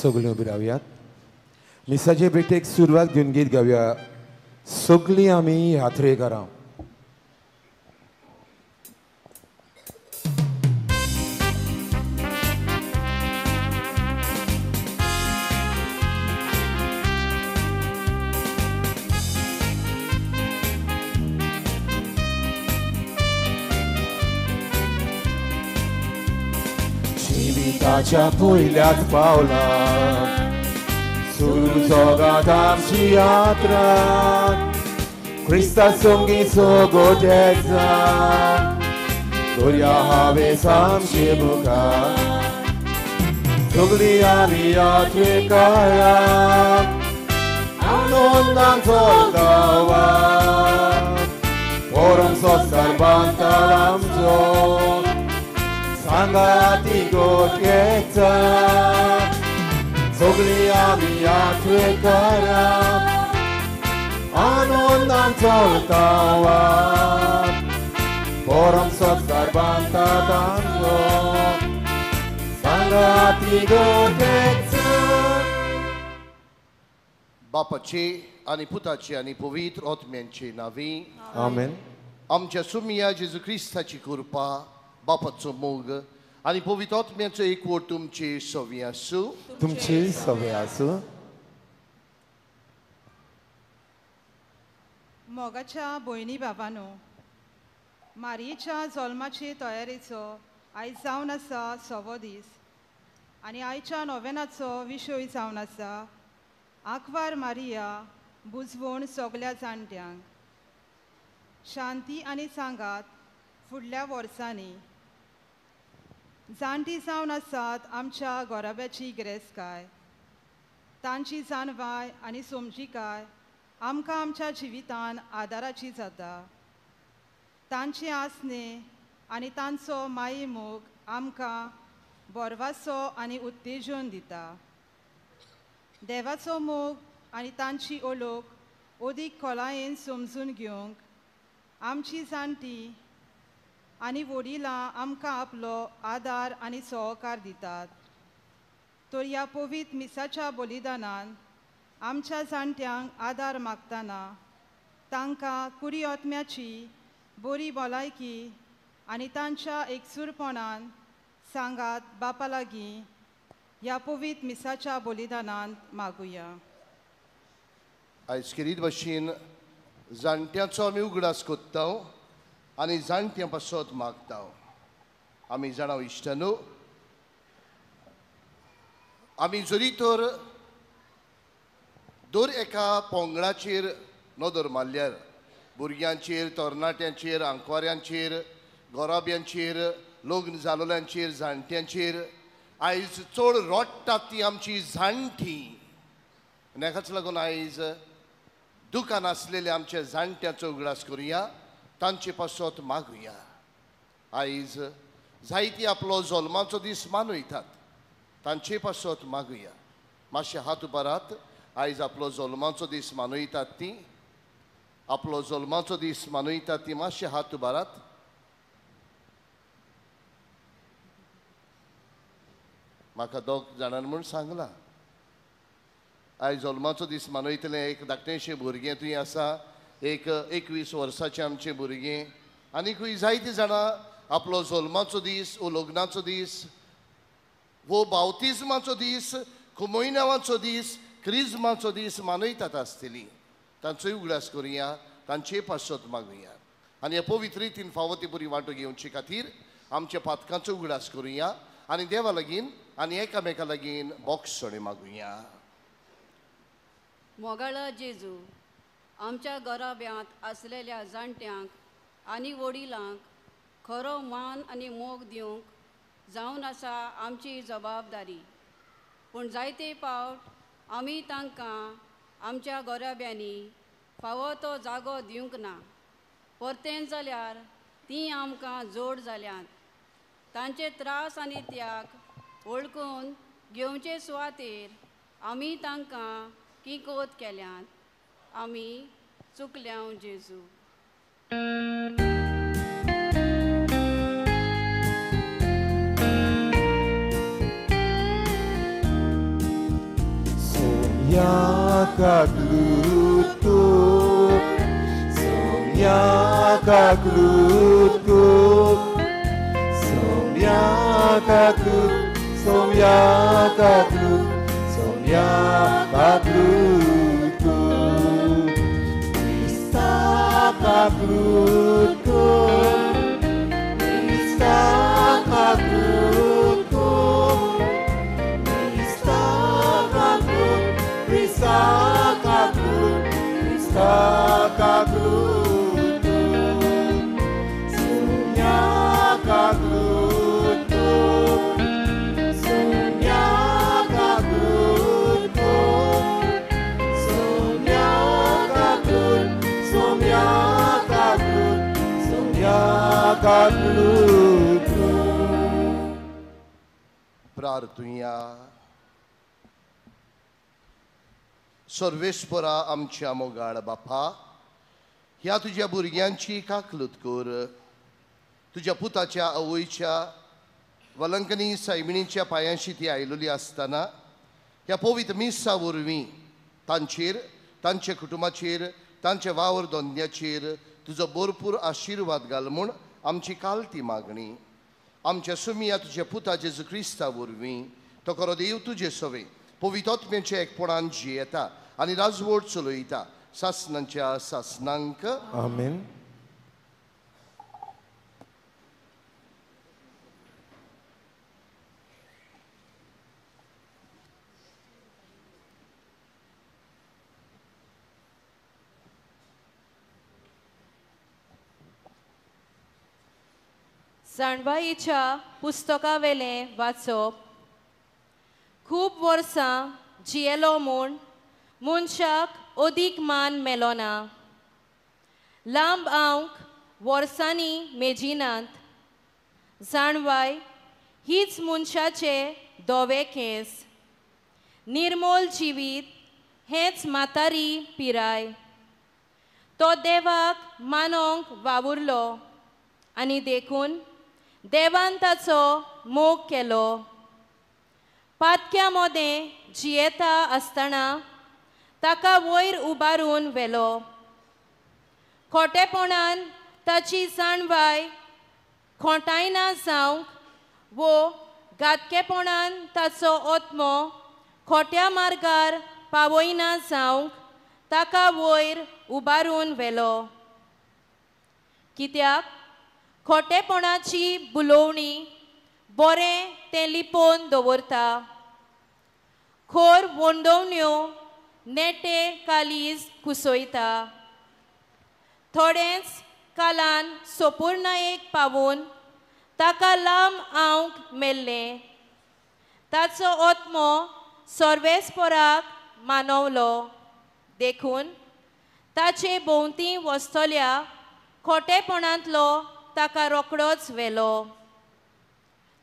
सगळीं उबी रावयात. मिसाचे भेटेक सुरवात घेवन गीत गावया. सगळीं आमी यात्रेकारां. जिविताच्या पयल्याच पावलां सुरू जगात आमची यात्रा. क्रिस्ता सोंगी सोगोटेचा दर्या हावेस आमचे मुखार. सगळीं आमी यात्रेकारां आनंदान चलता वाट. परम संस्कार बांदतात आमचो सांगाती गोट्येचा. सगळीं आमी यात्रेकारां आनंदान चलता वाट. परम संस्कार बांदतात आमचो सांगाती गोट्येचा. बापाचे आनी पुताचे आनी पवित्र आत्म्यांचे नांवी आमेन. आमच्या सुमिया जेजू क्रिस्ताची कृपा, बापाचो मोग आनी पवित्र आत्म्याचो एकवट तुमचे सवी आसूं. तुमची सवय आसूं. मोगाच्या भयणी बाबांनो, मारयेच्या जल्माचे तयारेचो आयज जावन आसा 6वो दीस आनी आयच्या नोवेनाचो विशय जावन आसा आंकवार मारिया बुजवण सगल्या जाणट्यांक. शांती आनी सांगात फुडल्या वर्सांनी. जाणटी जावन आसात आमच्या गोराब्याची गिरेस्तकाय. तांची जाणवाय आनी समजिकाय आमकां आमच्या जिवितान आदाराची जाता. तांचे आसने आनी तांचो माये मोग आमकां बोरवासो आनी उत्तेजन दिता. देवाचो मोग आनी तांची ओळख ओदीक खोलायेन समजून घेवंक आमची जाणटी आनी वडिलां आमकां आपलो आदार आनी सहकार दितात. तर ह्या पवित्र मिसाच्या बलिदानान आमच्या जाणट्यांक आदार मागतना तांकां कुडी आत्म्याची बरी भलायकी आनी तांच्या एकसूरपणान सांगात बापा लागीं ह्या पवित्र मिसाच्या बलिदानांत मागुया. आयज खेरीत भाशेन जाणट्याचो आमी उगडास कोत्ता आनी जाणट्यां पासत मागता. आमी जाणाव इश्टानो, आमी जरी तर दर एका पोंगळाचेर नदर मारल्यार भुरग्यांचेर, तरणाट्यांचेर, आंकवाऱ्यांचेर, गोराब्यांचेर, लग्न जालोल्यांचेर, जाणट्यांचेर आयज चड रोडटात ती आमची जाणटी. हेकाच लागून आयज दुकान आसलेल्या आमच्या जाणट्याचो उगडास करुया, तांचे पासत मागुया. आयज जायती आपलो जल्माचो दीस मनयतात, तांचे पासत मागुया. मातशे हात उबारात. आयज आपलो जल्माचो दीस मनयतात ती, आपलो जल्माचो दीस मनयतात ती, मातशे हात उबारात. म्हाका 2 जाणांनी म्हूण सांगलां आयज जल्माचो दीस मनयतले. एक धाकटेशें भुरगें थंय आसा, एक 21 वर्साचें आमचें भुरगें, आनीकूय जायतीं जाणां आपलो जल्माचो दीस वो लग्नाचो दीस वो बावतिजमाचो दीस, कुमोयनावाचो दीस, क्रिजमाचो दीस मनयतात आसतलीं. तांचोय उगडास करुया, तांचे पासत मागुया. आनी ह्या पवित्र रितीन फावो ती बरी वांटो घेवचे खातीर आमच्या पातकांचो उगडास करुया आनी देवा लागीं आनी एकामेका लागीं बोक्षणे मागुया. मोगाळा जेजू, आमच्या गोराब्यांत आसलेल्या जाणट्यांक आनी वडिलांक खरो मान आनी मोग दिवंक जावन आसा आमची जबाबदारी. पूण जायते फावट आमी तांकां आमच्या गोराब्यांनी फावो तो जागो दिवंक ना. परतें जाल्यार तीं आमकां जोड जाल्यांत. तांचे त्रास आनी त्याग वळखून घेवचे सुवातेर आमी तांकां किकोत केल्यात. आमी चुकल्याव जेजू. Somyakaglutkuk, Somyakaglutkuk, Somyakagluk, Somyakagluk, Somyakaglutkuk, Istakaglutkuk, Istakaglutkuk, Istakaglutkuk, Istakaglutkuk, Istakaglutkuk, Somyakaglutkuk, Somyakaglutkuk, Somyakagluk, Somyakagluk, Somyakagluk. प्रार्थुया. सर्वेस्परा आमच्या मोगाळ बापा, ह्या तुझ्या भुरग्यांची काकलूत कर. तुझ्या पुताच्या आवयच्या वलंकनी सायबिणीच्या पांयांशी ती आयलोली आसतना ह्या पवित्र मिसा वरवीं तांचेर, तांच्या कुटुंबाचेर, तांच्या वावर दोंद्याचेर तुजो भरपूर आशिर्वाद घाल म्हूण आमची कालती मागणी. आमच्या सुमिया तुझ्या पुता जेजू क्रिस्ता वरवीं तो खरो देव तुजे सवे पवित्रोत्म्याच्या एकपणान जियेता आनी राजवट चलयता सासनांच्या सासनांक. आमेन. जाणवाईच्या पुस्तका वेलें वाचप. खूब वर्सां जियेलो म्हूण मनशाक अदीक मान मेलो ना. लांब आंवक वर्सांनी मेजिनात. जाणवाय हीच मनशाचे धवे केंस. निर्मोल जिवीत हेच म्हातारी पिराय. तो देवाक मानोंक वावुरलो आनी देखून देवान ताचो मोग केलो. पातक्या मोदें जियेता आसतना ताका वयर उबारून व्हेलो. खोटेपणान ताची जाणवाय खोटायना जावंक वो घातकेपणान ताचो आत्मो खोट्या मार्गार पावयना जावंक ताका वयर उबारून व्हेलो. कित्याक खोटेपणाची बुलोवणी बरें तें लिपोवन दवरता. खोर वोंडोवण्यो नेटे कालीज कुसयता. थोडेंच कालान सोपुर्नायेक पावून ताका लांब आंवक मेल्लें. ताचो आत्मो सर्वेस्पराक मानवलो. देखून ताचे भोंवती वचतल्या खोटेपणांतलो ताका रोकडोच व्हेलो.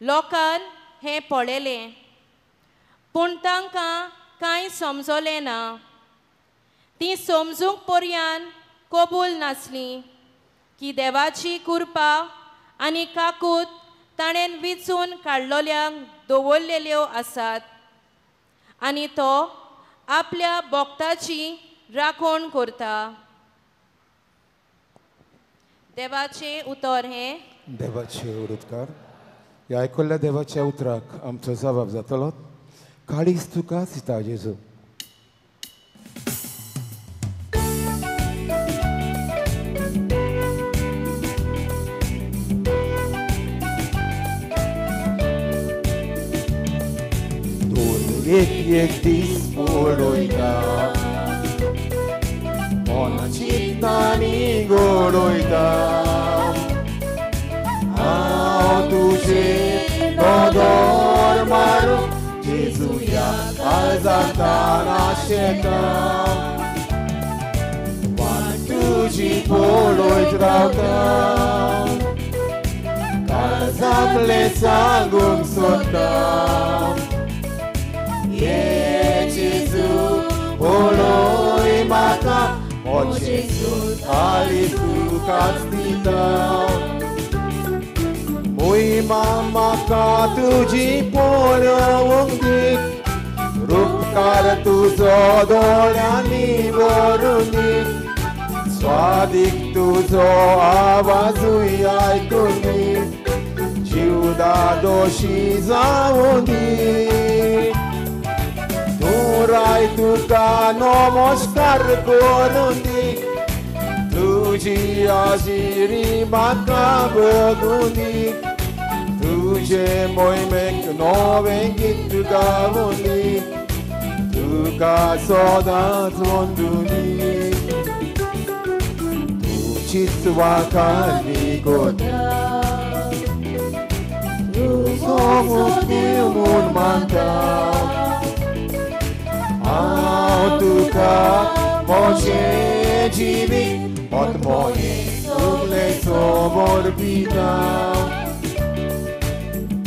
लोकान हें पळयलें पूण तांकां कांय समजलें ना. तीं समजूंक पर्यान कबूल नासलीं की देवाची कृपा आनी काकूत ताणें विचून काडलोल्यांक दवरलेल्यो आसात आनी तो आपल्या भक्ताची राखण करता. देवाचे उतर हें. देवाचे उडुतकार. ह्या आयकल्ल्या देवाच्या उतराक आमचो जबाब जातलो. काळीज तुका सिता जेजू. एक दीस पळयता मन चित्तांनी घडयता. हांव तुजें दोदोर मारूंक जेजुया काळजांत आशेता. वाट तुजी पळयत रावता काळजांतलें सांगूंक सोदता. Jezu, poloy maka, o Jezu, ali tukastita. Mój mama tuji polowąk, उपकार तुझो दोळ्यांनी भरुनी स्वादीक तुझो आवाजूय आयकुनी जीवदा दोशी जावनी तूं तुका नमस्कार करुनी तुझी आजिरी म्हाका बघुनी तुझे मोहिमेक नवें गीत गावुनी तुका सदांच वंदुनी तुझीच वाखाणी कोता तुजो मुक्ती म्हूण मानता हांव तुका म्हजें जिवीत ओत मोये सगलें समोर दिता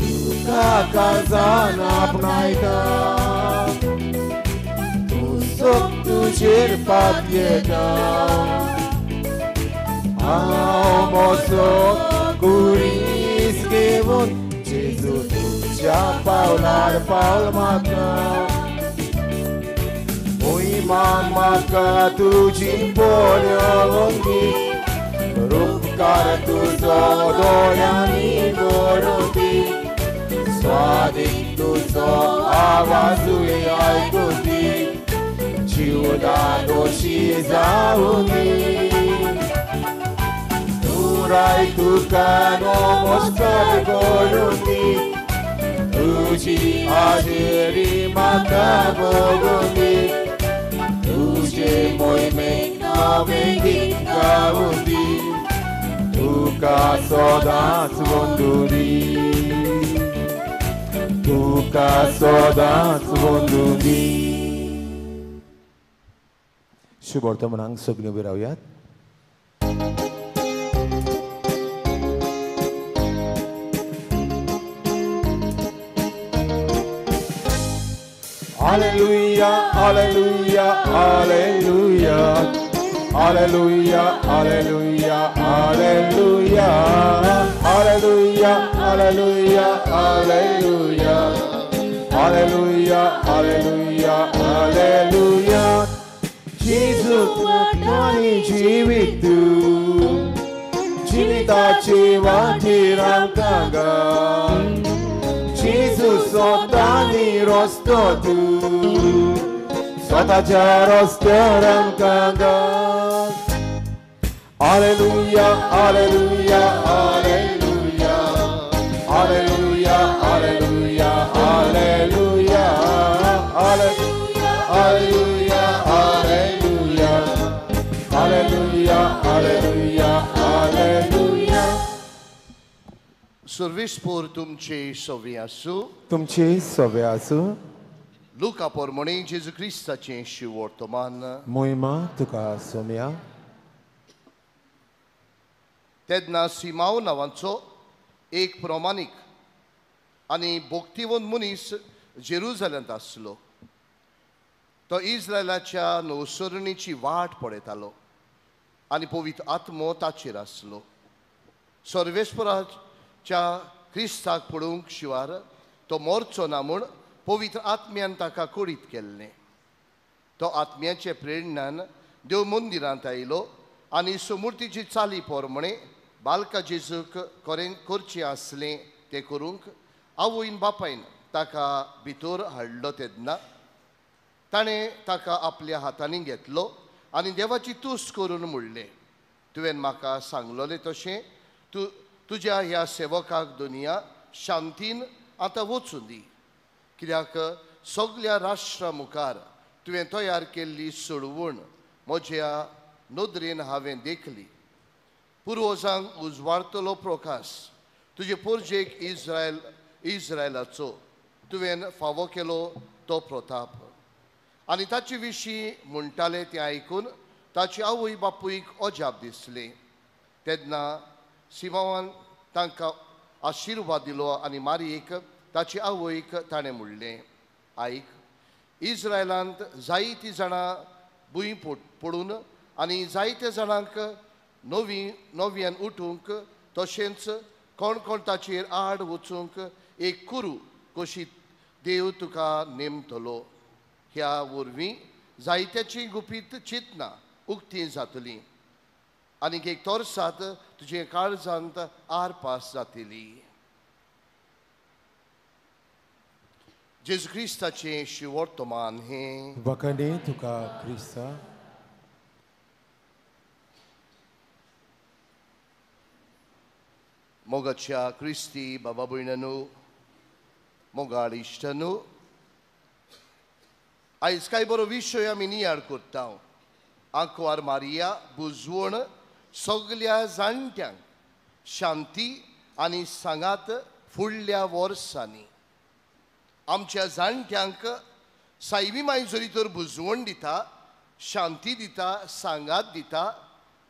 तुका काळजान आपणायता तुजो तुजेर पातयेता हांव म्हजो कुडीस घेवन जेजू तुज्या पावलार पावल म्हाका मोहिमा म्हाका तुजी बळवंगी उपकार तुजो दोळ्यांनी भरुनी स्वादीक तुजो आवाजूय आयकुनी जीवदा दोशी जावुनी तुका नमस्कार करुनी तुझी आजिरी म्हाका बघुनी तुझे मोहिमेक नवें गीत गावुनी तुका सदांच वंदुनी तुका सदांच वंदुनी शुभ वर्तमानांक सगळीं उबी रावयात Hallelujah, hallelujah, hallelujah, hallelujah, hallelujah, hallelujah, hallelujah, hallelujah, hallelujah, hallelujah, hallelujah, hallelujah. Jesus वाटाणी जीवितू जीविताची वाटी रावतांगा Jezus स्वतानी रस्तो तू स्वताच्या रस्त्यार आमकां Hallelujah, hallelujah, hallelujah, hallelujah, hallelujah, hallelujah, hallelujah, hallelujah, hallelujah, hallelujah, hallelujah, hallelujah. सर्विसपूर तुमचे सवे आसूं तुमचे सवे आसूं लुका पोरमोणे जेजू क्रिस्ताचें शिव वर्तमान मोहिमा तुका सोम्या तेन्ना सिमाव नांवाचो एक प्रमाणीक आनी भोक्तिवंत मनीस जेरुजालेंत आसलो तो इस्रायलाच्या नवसरणीची वाट पळयतालो आनी पवित्र आत्मो ताचेर आसलो सर्वेस्पराच्या क्रिस्ताक पळोवंक शिवार तो मोरचो ना म्हूण पवित्र आत्म्यान ताका कुडीत केल्लें तो आत्म्याचे प्रेरणान देव मंदिरांत आयलो आनी समूर्तीची चाली पोरमणे बालका जेजूक करचें आसलें तें करूंक आवयन बापायन ताका भितर हाडलो तेन्ना ताणें ताका आपल्या हातांनी घेतलो आनी देवाची तुस्त करून म्हणलें तुवें म्हाका सांगलोलें तशें तुज्या ह्या सेवकाक दुनिया शांतीन आतां वचून दी कित्याक सगळ्या राष्ट्रा मुखार तुवें तयार केल्ली सोडवण म्हज्या नदरेन हांवें देखली पुर्वजांक उजवाडतलो प्रकाश तुजे पोरजेक इस्रायलाचो तुवें फावो केलो तो प्रताप आनी ताचे विशीं म्हणटाले तें आयकून ताची आवय बापूयक अजाप दिसलें तेन्ना सिमावान तांकां आशिर्वाद दिलो आनी मारयेक ताची आवयक ताणें म्हणलें आयक इस्रायलांत जायतीं जाणां भुंय पडून आनी जायत्या जाणांक नव्यान उठूंक तशेंच कोण कोण ताचेर आड वचूंक एक कुरू कशी देव तुका नेमतलो ह्या वरवीं जायत्याची गुपीत चिंतना उक्ती जातली आनीक एक तोरसात तुजे काळजांत आरपास जातली. जेजू क्रिस्ताचें शिवर्तमान हें वखणी तुका क्रिस्ता. मोगाच्या क्रिस्ती बाबा भयणांनो, मोगाळ इश्टांनो, आयज कांय बरो विशय आमी नियाळ करता. आंकवार मारिया बुजवण सगल्या जाणट्यांक शांती आनी सांगात फुडल्या वर्सांनी. आमच्या जाणट्यांक सायबी माय जरी तर बुजवण दिता, शांती दिता, सांगात दिता,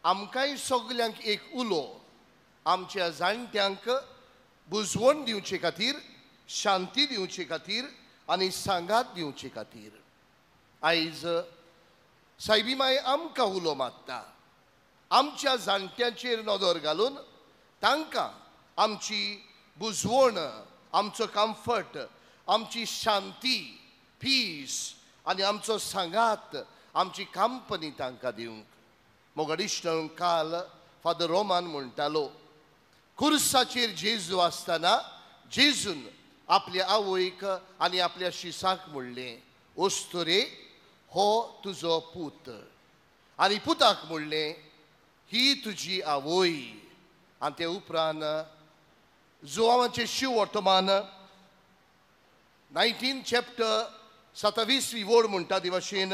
आमकांय सगल्यांक एक उलो आमच्या जाणट्यांक बुजवण दिवचे खातीर, शांती दिवचे खातीर आनी सांगात दिवचे खातीर. आयज सायबी माय आमकां उलो मागता. आमच्या जाणट्यांचेर नदर घालून तांकां आमची बुजवण, आमचो कम्फर्ट, आमची शांती, पीस आनी आमचो सांगात, आमची कंपनी तांकां दिवंक. मोगाडिश्टांक काल फादर रोमान म्हणटालो, खुर्साचेर जेजू आसतना जेजून आपल्या आवयक आनी आपल्या शिसाक म्हणलें, ओस्तोरे हो तुजो पूत. आनी पुताक म्हणलें, ही तुजी आवय. आनी ते उपरांत जोआवाचें शिवर्तमान 19 चॅप्टर 27वी वड म्हणटा ते भाशेन.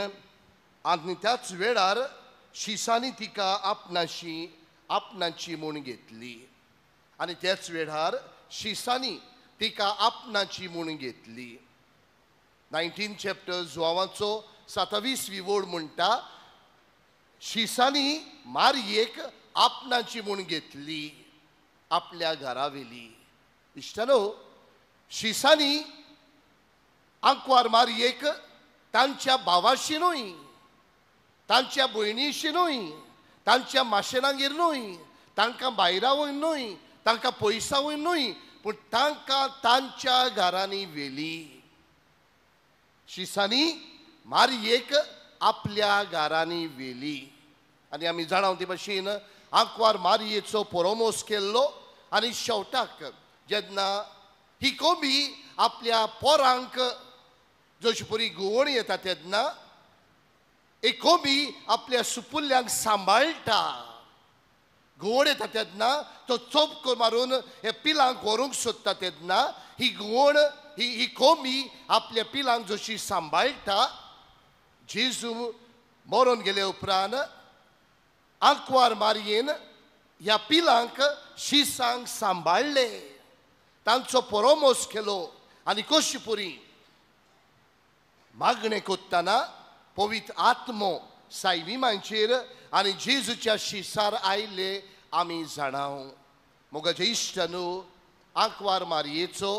आनी त्याच वेळार शिसांनी तिका आपणाची म्हूण घेतली. आनी त्याच वेळार शिसांनी तिका आपणाची म्हूण घेतली. 19 चॅप्टर जोआवाचो 27वी वड म्हणटा, शिसांनी मारयेक आपणाची म्हूण घेतली, आपल्या घरा व्हेली. इश्टानो, शिसांनी आंकवार मारयेक तांच्या भावाशी न्हय, तांच्या भयणीशी न्हय, तांच्या माशेलांगेर न्हय, तांकां भायरा वयन न्हय, तांकां पयसा वयन न्हय, पूण तांकां तांच्या घरांनी व्हेली. शिसांनी मारयेक आपल्या घरांनी व्हेली. आनी आमी जाणाव ते भाशेन आंकवार मारयेचो परोमोस केल्लो. आनी शेवटाक जेन्ना ही कोबी आपल्या पोरांक जशी परी गुवण येता तेन्ना एक कोबी आपल्या सुपुल्यांक सांबाळटा. गुवण येता तेन्ना तो चोपको मारून हे पिलांक व्हरूंक सोदता तेन्ना ही गुवण ही कोबी आपल्या पिलांक जशी सांबाळटा. जेजू मरून गेले उपरांत आंकवार मारयेन ह्या पिलांक शिसांक सांबाळले, तांचो परोमोस केलो. आनी कशी परी मागणें कोत्ताना पवित्र आत्मो सायबी मांचेर आनी जेजूच्या शिसार आयले आमी जाणाव. मोगाचे इश्टांनो, आंकवार मारयेचो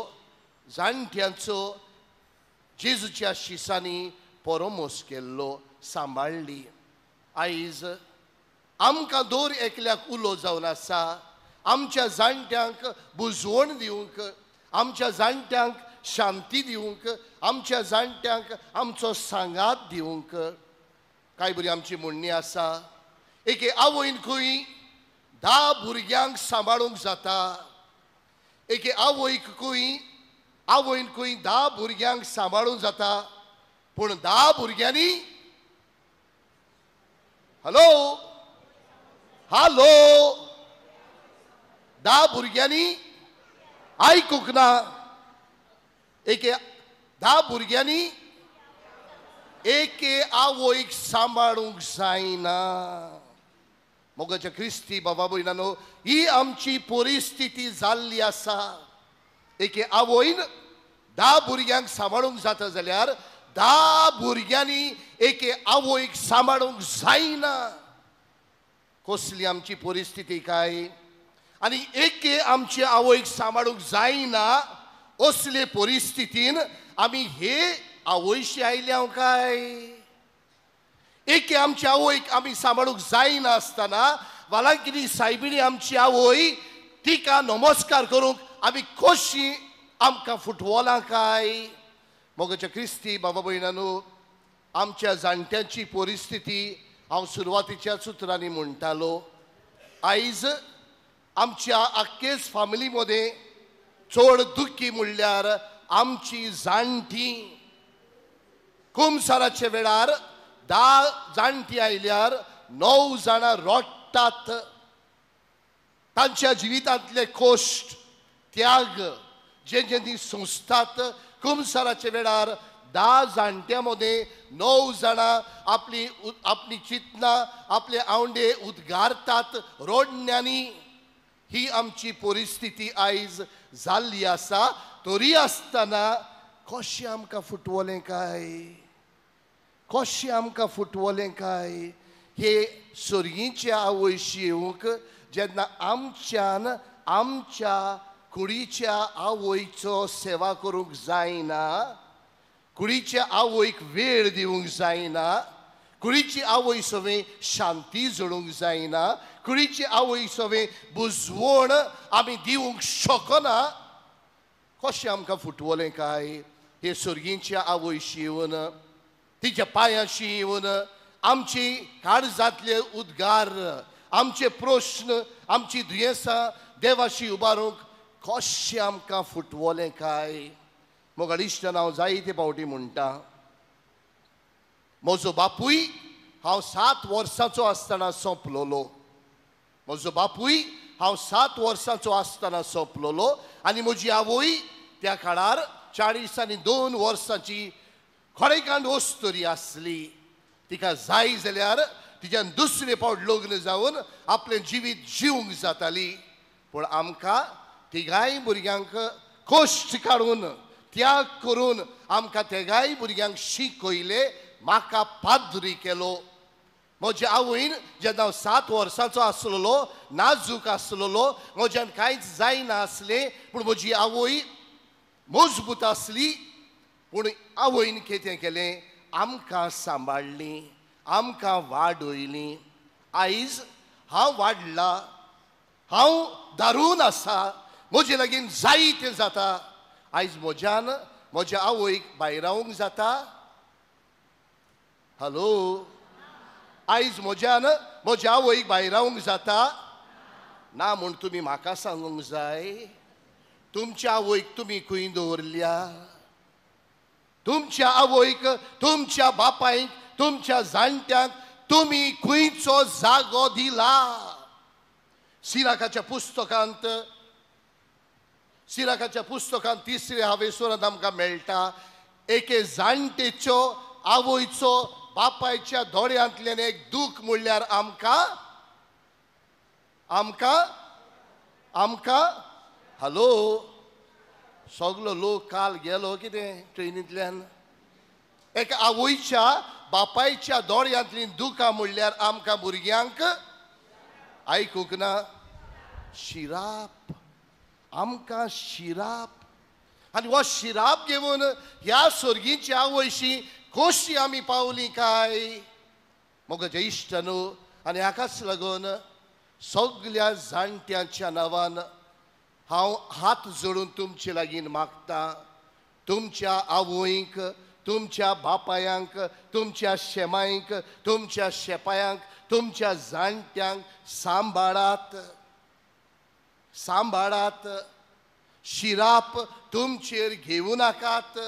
जाणट्यांचो जेजूच्या शिसांनी परोमोस केल्लो, सांबाळली. आयज आमकां दर एकल्याक उलो जावन आसा आमच्या जाणट्यांक बुजवण दिवंक, आमच्या जाणट्यांक शांती दिवंक, आमच्या जाणट्यांक आमचो सांगात दिवंक. कांय बरी आमची म्हणणी आसा, एके आवयन खंय 10 भुरग्यांक सांबाळूंक जाता. एके आवयन खंय 10 भुरग्यांक सांबाळूंक जाता, पूण 10 भुरग्यांनी हॅलो 10 भुरग्यांनी आयकूंक ना. एके 10 भुरग्यांनी एके आवयक सांबाळूंक जायना. मोगाच्या क्रिस्ती बाबा भयणांनो, ही आमची परिस्थिती जाल्ली आसा. एके आवयन 10 भुरग्यांक सांबाळूंक जाता जाल्यार 10 भुरग्यांनी एके आवयक सांबाळूंक जायना. कसली आमची परिस्थिती काय. आनी एके आमचे आवयक सांबाळूंक जायना असले परिस्थितीन आमी हे आवयशी आयल्या काय. एके आमच्या आवयक आमी सांबाळूंक जायना आसतना वालांकिनी सायबिणी आमची आवय, तिका नमस्कार करूंक आमी कशी आमकां फुटवलां काय. मोगाच्या क्रिस्ती बाबा भयणांनो, आमच्या जाणट्यांची परिस्थिती हांव सुरवातीच्याच उतरांनी म्हणटालो. आयज आमच्या आख्खेच फॅमिली मध्ये चड दुख्खी म्हणल्यार आमची जाणटी. कुमसाराचे वेळार 10 जाणटी आयल्यार 9 जाणां रडटात. तांच्या जिवितांतले कश्ट त्याग जे ती सोंसतात. कुमसाराचे वेळार 10 जाणट्या मध्ये 9 जाणां आपली चिंतना आपले आवंडे उद्गारतात रोडण्यांनी. ही आमची परिस्थिती आयज जाल्ली आसा. तरी आसतना कशें आमकां फुटवलें काय, कशें आमकां फुटवलें काय. हे सर्गीच्या आवयशीक जेन्ना आमच्यान आमच्या कुडीच्या आवयचो सेवा करूंक जायना, कुडीच्या आवयक वेळ दिवंक जायना, कुडीची आवय सवें शांती जळूंक जायना, कुडीची आवय सवें बुजवण आमी दिवंक शकना. कशें आमकां फुटवलें काय. हे सर्गीच्या आवयशी येवन तिच्या पांयाशी येवन आमची काळजांतले उद्गार, आमचे प्रश्न, आमची दुयेंसां देवाशी उबारूंक कशें आमकां फुटवलें काय. मोगाळ इश्टान हांव जायते फावटी म्हणटा, म्हजो बापूय हांव 7 वर्सांचो आसतना सोंपलोलो. म्हजो बापूय हांव 7 वर्सांचो आसतना सोंपलोलो. आनी म्हजी आवय त्या काळार 42 वर्सांची खरेकांड वस्तुरी आसली. तिका जाय जाल्यार तिच्यान दुसरे फावट लग्न जावन आपलें जिवीत जिवंक जाताली. पूण आमकां तिगाय भुरग्यांक कश्ट काडून त्याग करून आमकां तेगाय भुरग्यांक शिकयले, म्हाका पाद्री केलो. म्हज्या आवयन जेन्ना हांव 7 वर्सांचो आसलोलो, नाजूक आसलोलो, म्हज्यान कांयच जायना आसलें, पूण म्हजी आवय मजबूत आसली. पूण आवयन कितें केलें, आमकां सांबाळली, आमकां वाडयली. आयज हांव वाडला, हांव दारून आसा, म्हजे लागीं जायतें जाता. आयज म्हज्यान म्हज्या आवयक भायर रावंक जाता. हॅलो, आयज म्हज्यान म्हज्या आवयक भायर रावंक जाता ना म्हूण तुमी म्हाका सांगूंक जाय. तुमच्या आवयक तुमी खंय दवरल्या. तुमच्या आवयक, तुमच्या बापायक, तुमच्या जाणट्यांक तुमी खंयचो जागो दिला. सिराकाच्या पुस्तकांत 3रे हावेसरांत आमकां मेळटा, एके जाणटेचो आवयचो बापायच्या दोळ्यांतल्यान एक दूख म्हणल्यार आमकां हॅलो, सगलो लोक काल गेलो कितें ट्रेनींतल्यान. एका आवयच्या बापायच्या दोळ्यांतली दुखां म्हणल्यार आमकां भुरग्यांक आयकूंक ना. शिराप, आमकां शिराप. आनी हो शिराप घेवन ह्या सर्गीच्या आवयशी कशी आमी पावलीं काय. मोगाच्या इश्टानो, आनी हाकाच लागून सगल्या जाणट्यांच्या नांवान हांव हात जोडून तुमचे लागीं मागता. तुमच्या आवयंक, तुमच्या बापायांक, तुमच्या शेमायंक, तुमच्या शेपायांक, तुमच्या जाणट्यांक सांबाळात, सांबाळात. शिराप तुमचेर घेवं नाकात.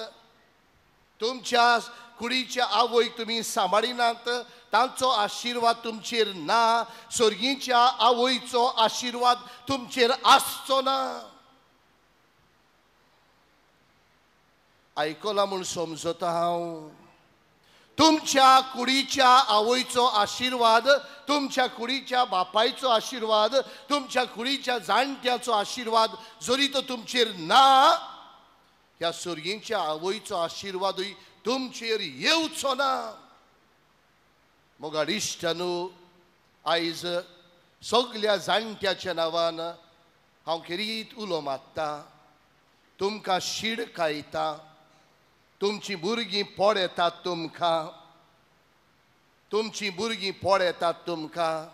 तुमच्या कुडीच्या आवयक तुमी सांबाळिनात, तांचो आशिर्वाद तुमचेर ना. सर्गीच्या आवयचो आशिर्वाद तुमचेर आसचो ना. आयकलां म्हूण समजता हांव. तुमच्या कुडीच्या आवयचो आशिर्वाद, तुमच्या कुडीच्या बापायचो आशिर्वाद, तुमच्या कुडीच्या जाणट्याचो आशिर्वाद जरी तो तुमचेर ना, ह्या सर्गीच्या आवयचो आशिर्वादूय तुमचेर येवचो ना. मोगाळ इश्टानो, आयज सगल्या जाणट्याच्या नांवान हांव खेरीत उलो मारता. तुमकां शीड खायता. तुमची भुरगीं पोड येतात तुमकां. तुमची भुरगीं पोड येतात तुमकां.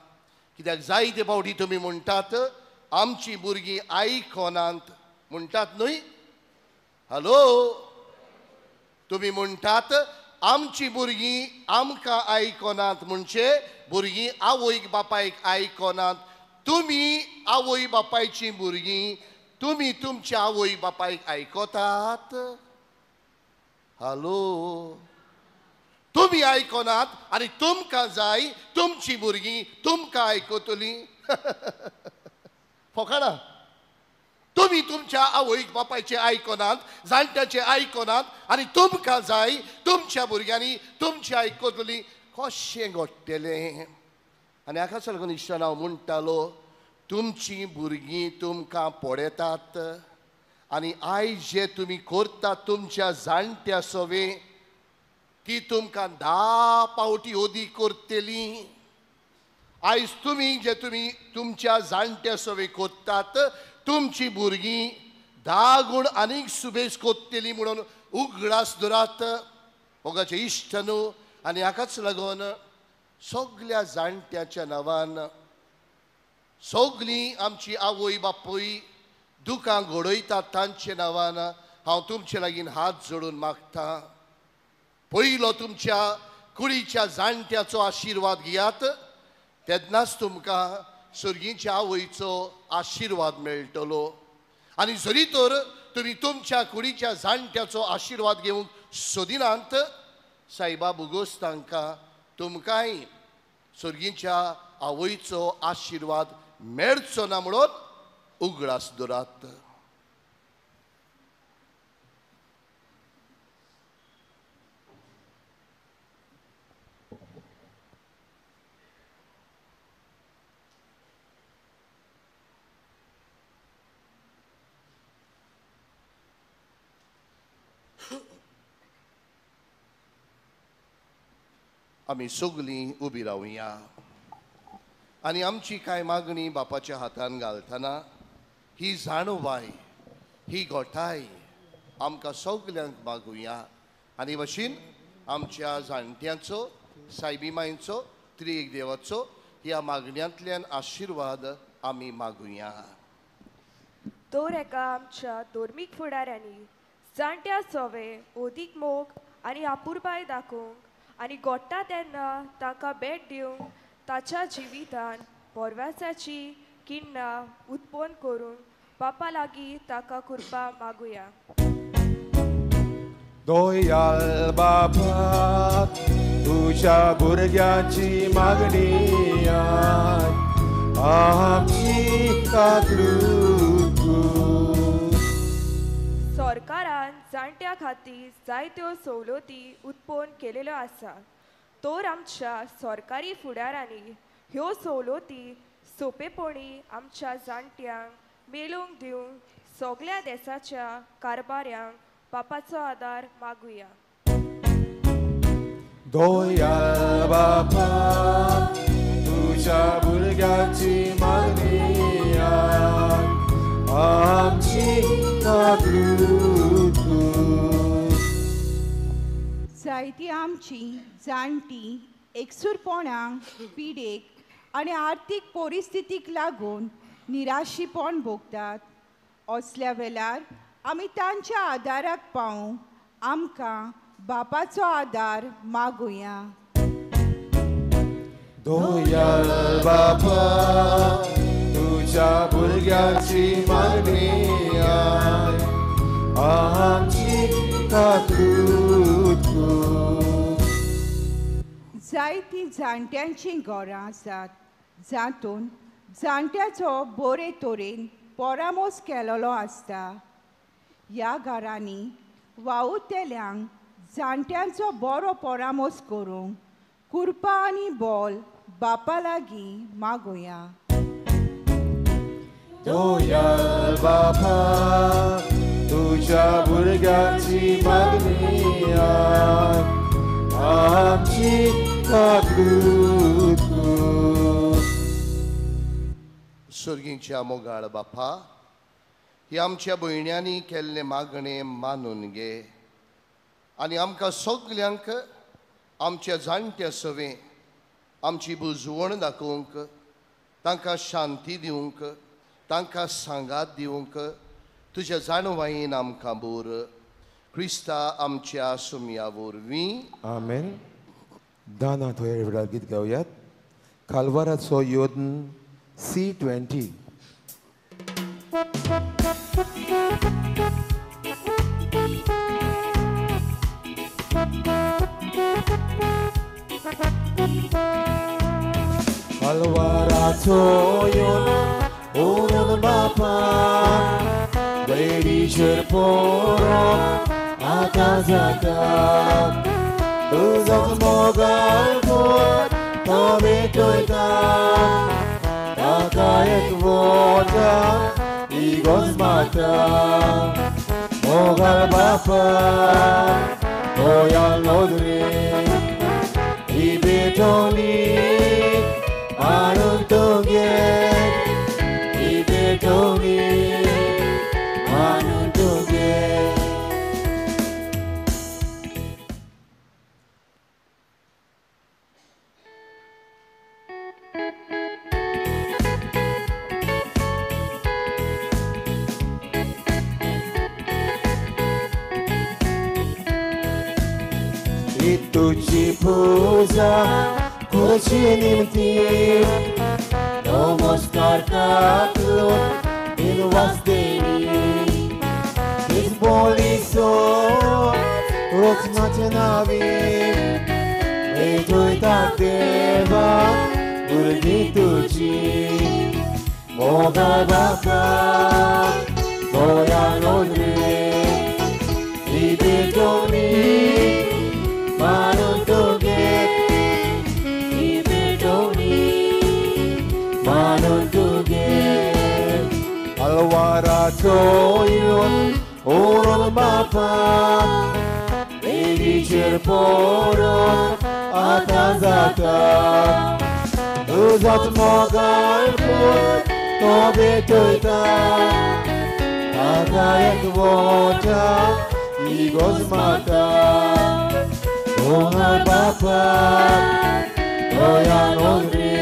कित्याक जायते फावटी तुमी म्हणटात आमची भुरगीं आयकनात म्हणटात न्हय. हॅलो, तुमी म्हणटात आमची भुरगीं आमकां आयकोनात म्हणजे भुरगीं आवयक बापायक आयकोनात. तुमी आवय बापायची भुरगीं तुमी तुमच्या आवय बापायक आयकोतात? हालो, तुमी आयकोनात आनी तुमकां जाय तुमची भुरगीं तुमकां आयकतलीं? फकाणां. तुमी तुमच्या आवयक बापायचे आयकोनात, जाणट्याचे आयकोनात आनी तुमकां जाय तुमच्या भुरग्यांनी तुमची आयकतलीं. कशें घडटलें? आनी हाकाच लागून इश्टान हांव म्हणटालो, तुमची भुरगीं तुमकां पळयतात आनी आयज जे तुमी करतात तुमच्या जाणट्या सवे ती तुमकां 10 पावटी ओदी करतलीं. आयज तुमी तुमच्या जाणट्या सवे करतात तुमची भुरगीं 10 गुण आनीक सुबेज कोत्तेली म्हणून उगडास धरात. मोगाचे इश्ट न्हू. आनी हाकाच लागून सगळ्या जाणट्याच्या नांवान सगळीं आमची आवय बापूय दुखां घडयतात तांचे नांवान हांव तुमचे लागीं हात जोडून मागतां. पयलो तुमच्या कुडीच्या जाणट्याचो आशिर्वाद घेयात, तेन्नाच तुमकां सुर्गीच्या आवयचो आशिर्वाद मेळटलो. आनी जरी तर तुमी तुमच्या कुडीच्या जाणट्याचो आशिर्वाद घेवंक सोदिनात, सायबा बुगोस तांकां तुमकांय सुर्गीच्या आवयचो आशिर्वाद मेळचो ना म्हणून उगडास धरात. आमी सगळीं उबी रावया आनी आमची कांय मागणी बापाच्या हातान घालतना ही जाणवाय ही गोठाय आमकां सगल्यांक मागुया. आनी भाशेन आमच्या जाणट्यांचो सायबी मांयचो त्रिएक देवाचो ह्या मागण्यांतल्यान आशिर्वाद आमी मागुया. तो एका आमच्या धर्मीक फुडाऱ्यांनी जाणट्या सवे ओदीक मोग आनी आपुरबाय दाखोवंक आनी गोडटा तेन्ना तांकां भेट दिवंक ताच्या जिवितान पोरव्यासाची किण्णां उत्पन्न करून बापा लागीं ताका कृपा मागुया. दोयाल बापा तुझ्या भुरग्याची मागणी आमची कातरूक. सरकारान जाणट्या खातीर जायत्यो सवलती उत्पन्न केलेल्यो आसा. तर आमच्या सरकारी फुडाऱ्यांनी ह्यो सवलती सोंपेपणी आमच्या जाणट्यांक मेळूंक दिवंक सगळ्या देशाच्या कारभाऱ्यांक बापाचो आदार मागुया. दोयाल बापा तुझ्या भुरग्याची मागणी आमची कातरूक. जायतीं आमची जाणटीं एकसुरपणाक पिडेक आनी आर्थीक परिस्थितीक लागून निराशीपण भोगतात. असल्या वेळार आमी तांच्या आदाराक पावूंक आमकां बापाचो आदार मागुया. दोयाल बापा तुझ्या भुरग्याची मागणी आमची कातरूक. जायतीं जाणट्यांचीं घरां आसात जातून जाणट्याचो बरे तरेन परामोस केलेलो आसता. ह्या घरांनी वावुरतेल्यांक जाणट्यांचो बरो परामोस करूंक कृपा आनी बोल बापा लागीं मागुया. दोयाल बापा तुझ्या भुरग्याची मागणी आमची कातरूक. सुर्गीच्या मोगाळ बापा, ही आमच्या भयण्यांनी केल्ले मागणे मानून घे आनी आमकां सगल्यांक आमच्या जाणट्या सवे आमची बुजवण दाखोवंक, तांकां शांती दिवंक, तांकां सांगात दिवंक तुज्या जाणवायेन आमकां बोर. ख्रिस्ता आमच्या सुमया वरवीं आमेन. दाना थोड्या वेळा गीत गावयात. कालवाराचो योद्न C20. Kalwaracho yon onon bapa Baby cherporo atazaka Uzat mogal pot Tobe toita Takayek vota Igos mata Mogal bapa Toyan lodri Ibetoni Manun toget, ibetoni, manun toget. Itu cipuza. Kuracinin tim, nomos kartaklo, in vasteni. Izboliso, rotsmatenavi, Ejoi takdeva, urgituci. Moga baka, moya nodre, ibetoni, manon toget. Manon toget Alwara toyon oron bapa Baby cherporo atazaka Uzat mogal pot Tobe toita Takayek vota Igos mata Onar bapa Toyan ogre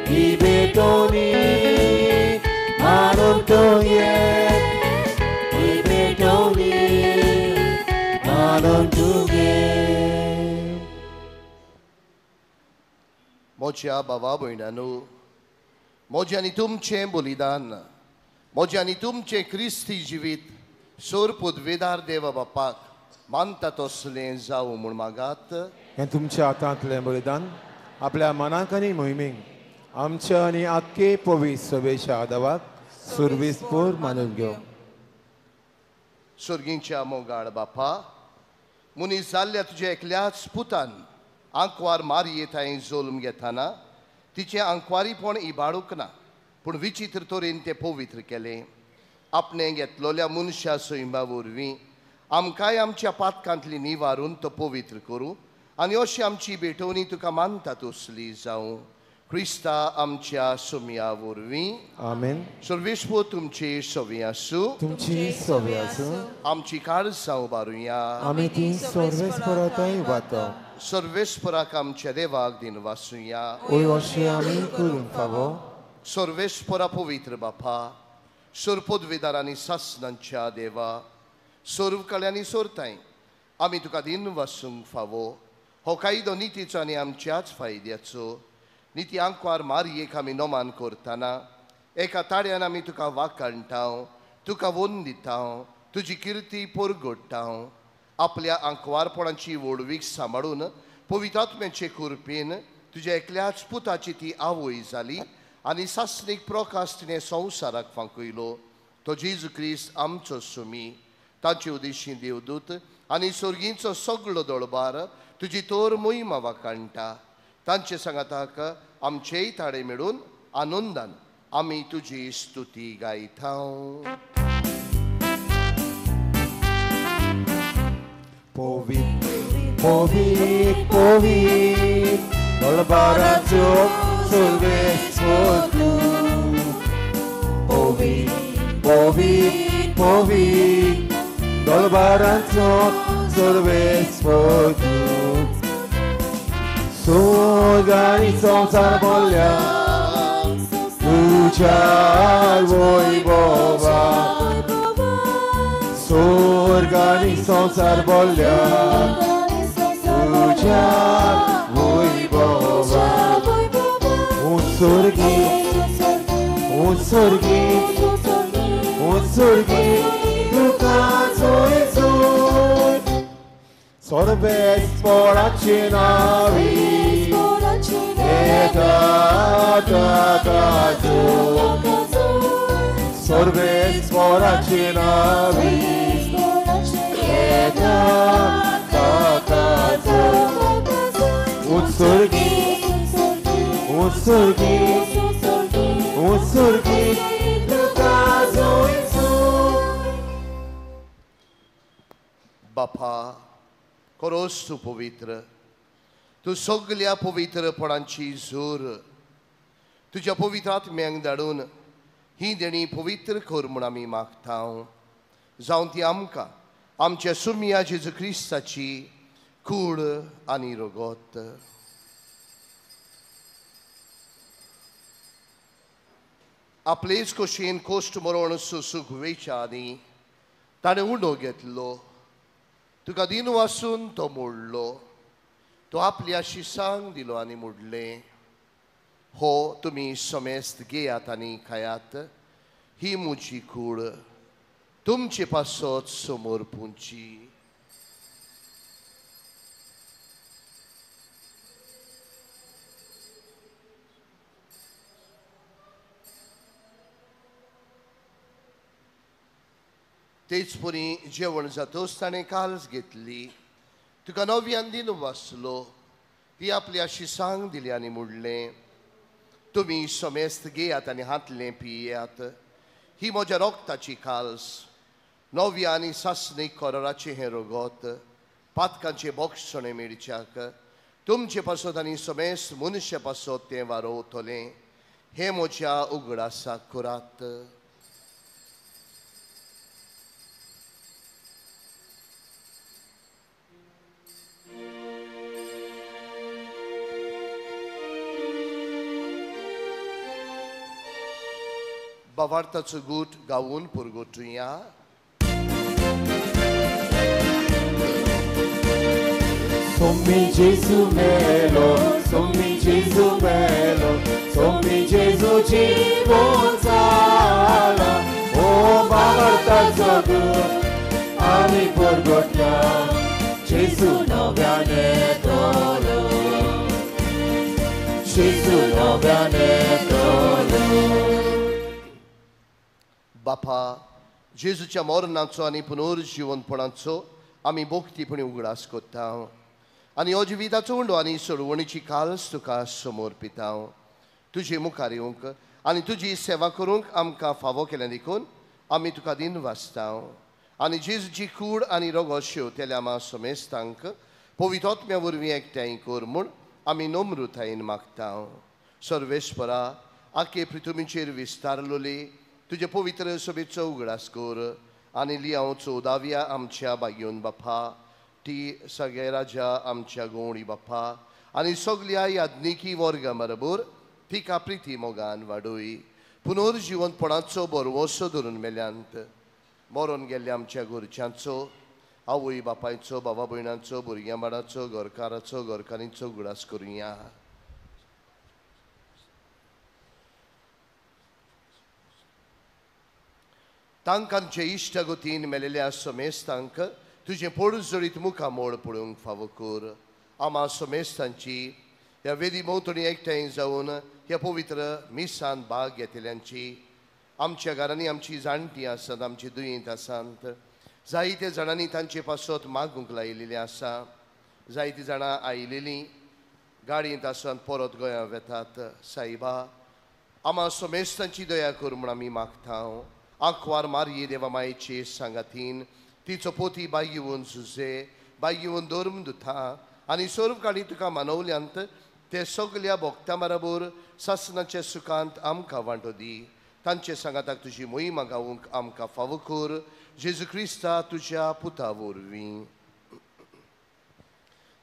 Ibetoni, manon toget, ibetoni, manon toget. Mocia bava boinanu, mocia ani तुमचे बलिदान, मोच्या आणि तुमचे ख्रिस्ती जिवीत सोरपूत weather देवा बापाक मानता तसलें जावं म्हूण मागात. हें तुमच्या हातांतलें बलिदान आपल्या मनाक आनी मोहिमेक आमच्या आनी आख्खे पवित्र सभेच्या आदावाक सुरविसपूर मानून घेव. सुर्गींच्या मोगाळ बापा, मुनीस जाल्ल्या तुज्या एकल्याच पुतान आंकवार मारये थंय जोल्म घेताना तिचें आंकवारीपण इबाडूंक ना, पूण विचित्र तरेन तें पवित्र केलें. आपणें घेतलोल्या मनशा सैमा वरवीं आमकांय आमच्या पातकांतली निवारून तो पवित्र करूं आनी अशी आमची भेटवणी तुका मानता तसली जावं. ख्रिस्ता आमच्या सुमया वरवीं आमेन. सर्वेस्पो तुमची सवी आसूं. तुमची सवी आसूं. आमची काळजां उबारुया. आमी ती सर्वेस्पराताय वातो. सर्वेस्पराक आमच्या देवाक दिन वासुया. ओय अशें आमी करून फावो. सर्वेस्परा पवित्र बापा, सोरपोदवेदारांनी सासनांच्या देवा, सोर्व कळ्यांनी सोरताय आमी तुका दिन वासूंक फावो. हो कायदो नितीचो आनी आमच्याच फायद्याचो. निती आंकवार मारयेक आमी नोमान करतना एका ताड्यान आमी तुका वाखाणटाव, तुका वंदिताव, तुजी किर्ती परगडटाव. आपल्या आंकवारपणाची वडवीक सांबाळून पवित्रात्म्याचे कुरपेन तुज्या एकल्याच पुताची ती आवय जाली आनी सासणीक प्रकाश तिणें संवसाराक फांकयलो. तो जेजू क्रिस्त आमचो सुमी, तांचे उदेशी देवदूत आनी सर्गींचो सगळो दळबार तुजी तोर मोहिमा वाखाणटा. तांचे सांगाताक आमचेय ताळे मेळून आनंदान आमी तुजी स्तुती गायतांव. Povit, povit, povit, dolbaracho solvespo tu. Povit, povit, povit, dolbaracho solvespo tu. Sogani संसार बोल्या तुझ्या वैभवा स्वर्ग आणि संसार बोलल्या तुझ्या वैभवात उत्सर्गी उत्सर्गी उत्सर्गी तुका सोयीचो सर्वेस्पराची नावी येता ताकाचो सर्वेस्पराची नावी येता ताकाचो उत्सर्गी उत्सर्गी उत्सर्गी तुका सोयीचो बापा खरोच तूं पवित्र तूं सगळ्या पवित्रपणांची जोर तुज्या पवित्र आत्म्यांक धाडून ही देणी पवित्र कर म्हूण आमी मागता जावं ती आमकां आमच्या सुम्या जेजू क्रिस्ताची कूड आनी रगत आपलेच कशेन कोश्ट मरण सोसूंक वेच्या आनी ताणें उंडो घेतलो तुका दिन वासून तो मोडलो तो आपल्या शिसांक दिलो आनी मोडलें हो तुमी समेस्त घेयात आनी खायात ही म्हजी कूड तुमचे पासत समोर पुंची तेच पुरी जेवण जातोच ताणें काल्स घेतली तुका नव्यान दिन वाचलो ती आपल्या शिसांक दिली आनी मोडलें तुमी समेस्त घेयात आनी हातलें पियात ही म्हज्या रोगताची काल्स नव्या आनी सासणीक कोराचें हें रगत पातकांचें भक्षणें मेळच्याक तुमचे पासत आनी समेस्त मनशे पासत तें वारोवतलें हें म्हज्या उगडासाक करात बावार्थाचो गूट गावून पुरगोटुया Sommi Gesù melo, sommi Gesù melo, sommi Gesù ci wonzala. O bawartaco gud, ami porgotnia, Gesù nowiane tolo. Gesù nowiane tolo. बापा जेजूच्या मरणाचो आनी पुनर्जीवनपणाचो आमी भोक्तीपणी उगडास कोत्ता आनी हो जिविताचो उंडो आनी सोडवणीची काल्स तुका समर्पिता तुजे मुखार येवंक आनी तुजी सेवा करूंक आमकां फावो केलें देखून आमी तुका दिन वाचता आनी जेजूची कूड आनी रगत शेवतेल्या आमा समेस्तांक पवित्रात्म्या वरवीं एकठांय कर म्हूण आमी नम्रतायेन मागता सर्वेस्परा आखे पृथ्वीचेर विस्तारलोली तुजे पवित्र सभेचो उगडास कर आनी लियाव 14व्या आमच्या बागेवन बापा ती सगळ्या आमच्या गवळी बापा आनी सगळ्या याज्ञिकी वर्गा बरोबर तिका प्रिती मोगान वाडोय पुनर्जीवनपणाचो बरवसो धरून मेल्यांत मरून गेल्ल्या आमच्या घरच्यांचो आवय बापायचो बाबा भयणांचो भुरग्यां बाळाचो घरकाराचो घरकान्नीचो उगडास करुया तांकांचे इश्ट गतीन मेलेल्या समेस्तांक तुझे पडजडीत मुखा मोड पळोवंक फावो कर आमा समेस्तांची ह्या वेदी भोंवतणी एकठांय जावन ह्या पवित्र मिसान भाग घेतल्यांची आमच्या घरांनी आमची जाणटी आसात आमची दुयेंत आसात जायते जाणांनी तांचे पासत मागूंक लायिल्लें आसा जायतीं जाणां आयिल्लीं गाडयेंत आसात परत गोंया वेतात सायबा आमा समेस्तांची दया कर म्हूण आमी मागता आंकवार मारये देवा मायेचे सांगातीन तिचो पोती बायिवून झुजे बायिवून धर्म दुथा आनी सर्व काळी तुका मानवल्यांत ते सगळ्या भक्तां बरोबर सासणाच्या सुखांत आमकां वांटो दी तांचे सांगाताक तुजी मोहीम गावूंक आमकां फावो कर जेजू क्रिस्ता तुज्या पुता वरवीं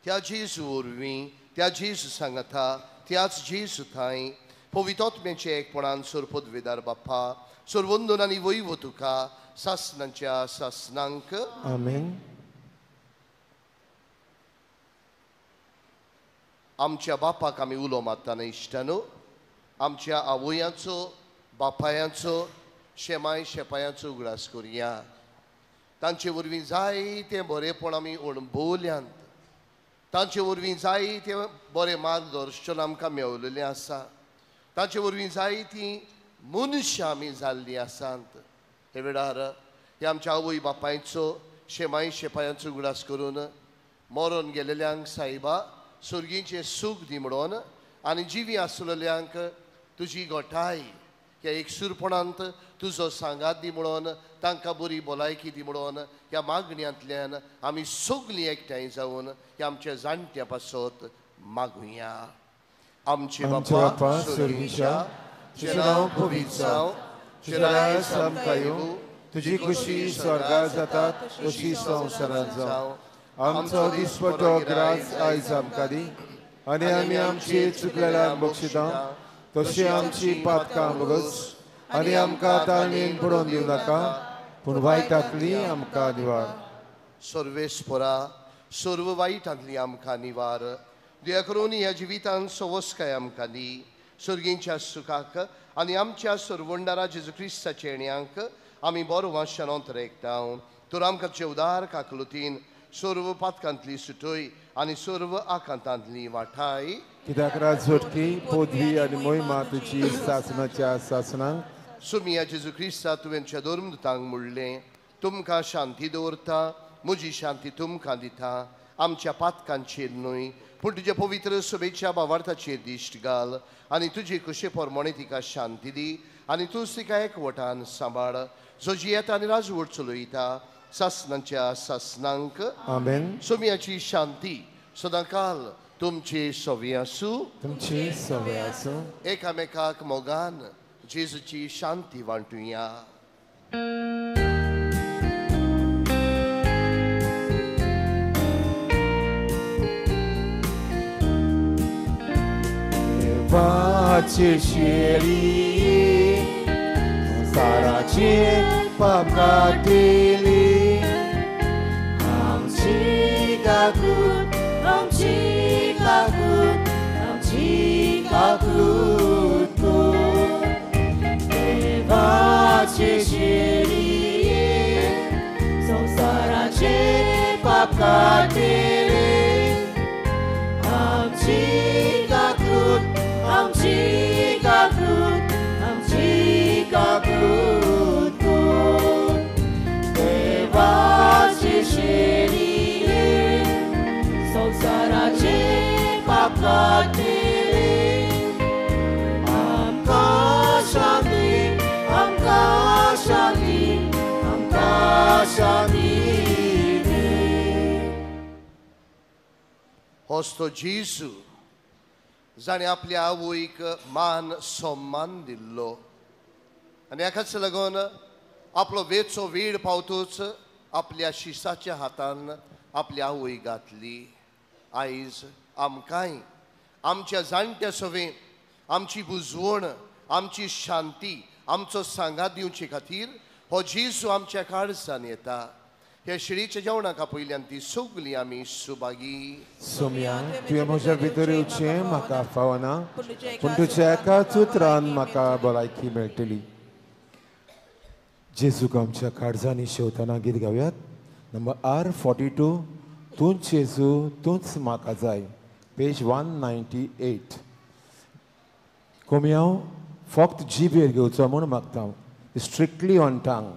त्या जेजू वरवीं त्या जेजू सांगाता त्याच जेजू थंय पवित्रोत्म्याचे एकपणान सोर पदवेदार बाप्पा सोर वंदन आनी वैव तुका सासनांच्या सासनांक आमेन. आमच्या बापाक आमी उलो मारतना इश्टानो आमच्या आवयांचो बापायांचो शेमाय शेपायांचो उगडास करुया. तांचे वरवीं जायते बरेपण आमी अणभवल्यांत. तांचे वरवीं जायते बरें मार्गदर्शन आमकां मेवलेलें आसा. तांचे वरवीं जायतीं मनशां आमी जाल्लीं आसात. हे वेळार हे आमच्या आवय बापायचो शेमाय शेपायांचो उगडास करून मरण गेलेल्यांक सायबा सुर्गीचें सूख दी म्हणून आनी जिवी आसलेल्यांक तुजी गोठाय ह्या एकसुरपणांत तुजो सांगात दी म्हणून तांकां बरी भलायकी दी म्हणून ह्या मागण्यांतल्यान आमी सगळीं एकठांय जावन ह्या आमच्या जाणट्या पासत मागुया. आमचे बापा सुर्गीच्या तुजें नांव पवित्र जावं, तुजें राज आमकां येवं, तुजी खुशी स्वर्गांत जाता तशी संवसारांत जावं. आमचो दिसपटो ग्रास आयज आमकां दी आनी आमी आमची चुकलेल्यांक बक्षिता तशी आमची पातकां बगस आनी आमकां ताळमेन पडोवन दिवं नाका पूण वायटांतली आमकां निवार. सर्वेस्परा सर्व वायटांतली आमकां निवार. दया करून ह्या जिवितांत सवस्काय आमकां दी. सर्गींच्या सुखाक आनी आमच्या सर्वंडारा जेजू क्रिस्ताच्या येण्याक आमी बरो वाशनांत रेखताव. तर आमकां चेवदार काकलुतीन सर्व पातकांतली सुटय आनी सर्व आकांतांतली वाठाय. कित्याक राजवटकी पदवी आनी मोहिमा तुजी सासनाच्या सासनांक. सुमिया जेजू क्रिस्ता तुवेंच्या धर्मदूतांक म्हणलें तुमकां शांती दवरता, म्हजी शांती तुमकां दिता. आमच्या पातकांचेर न्हय पूण तुज्या पवित्र सभेच्या भावार्थाचेर दिश्ट घाल आनी तुजे कशे प्रमाणे तिका शांती दी आनी तूंच तिका एकवटान सांबाळ जो जियेता आनी राजवट चलयता सासनांच्या सासनांक. आमेन. सुमियाची शांती सदांकाल तुमचे सोवे आसूं. तुमची सवय आसूं. एकामेकाक मोगान जेजूची शांती वांटुया. देवाचे शेरी संसाराचे पाप काटिली आमची काकूट आमची काकूट आमची काकूट देवाचे शेरी संसाराचे पाप काटिली आमची काकूट आमची काकूट आमची काकूट देवाची शेरी संसाराचे पाप काटिली आमकां शांती आमकां शांती आमकां शांती दी. होस्तो जेजू जाणे आपल्या आवयक मान सन्मान दिल्लो आनी हाकाच लागून आपलो वेचो वेळ पावतूच आपल्या शिसाच्या हातान आपली आवय घातली. आयज आमकांय आमच्या जाणट्या सवेन आमची बुजवण आमची शांती आमचो सांगात दिवचे खातीर हो जेजू आमच्या काळजान येता. ह्या शिळेच्या जेवणाका पयल्यान ती सगळीं आमी सुभागी. सोम्या तुवें म्हज्या भितर येवचें म्हाका फावना पूण तुज्या एकाच उतरान म्हाका भलायकी मेळटली. जेजूक आमच्या काळजांनी शेवताना गीत गावयात. नंबर R42 तूंच जेजू तूंच म्हाका जाय, पेज 198. कोमयाव फक्त जिबेर घेवचो म्हूण मागता, strictly on tongue.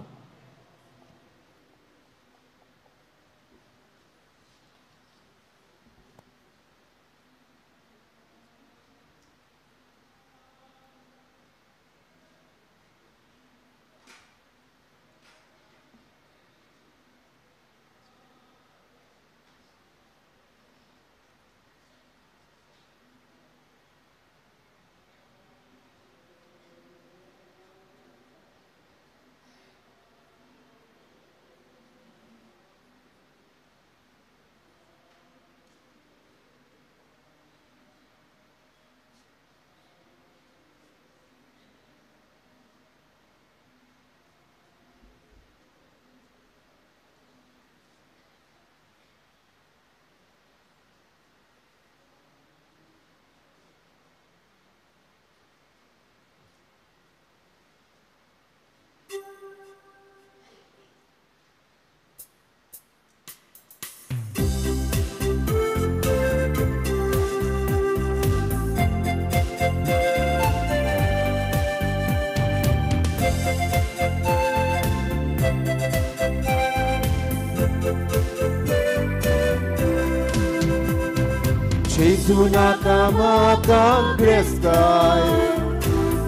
Jesu nakamaka kreskay,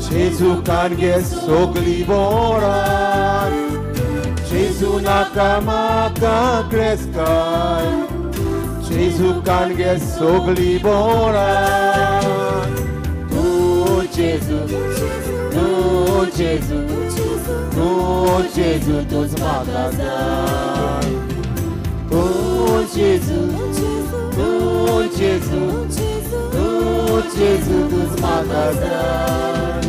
Jesu kange sogliboray, Jesu nakamaka kreskay, Jesu kange sogliboray. Tu Jesu, tu Jesu, tu Jesu, tu zmagazay. Tu Jesu, tu Jesu, tu Jesu, tu zmagazay.